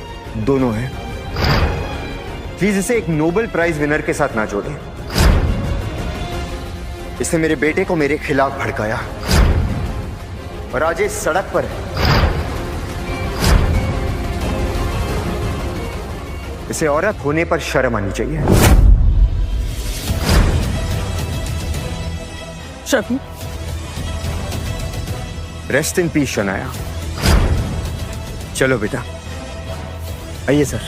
दोनों है। प्लीज इसे एक नोबेल प्राइज विनर के साथ ना जोड़ें। इसने मेरे बेटे को मेरे खिलाफ भड़काया और आज इस सड़क पर है। इसे औरत होने पर शर्म आनी चाहिए। Shafi, rest in peace Shanaya. चलो बेटा, आइए सर।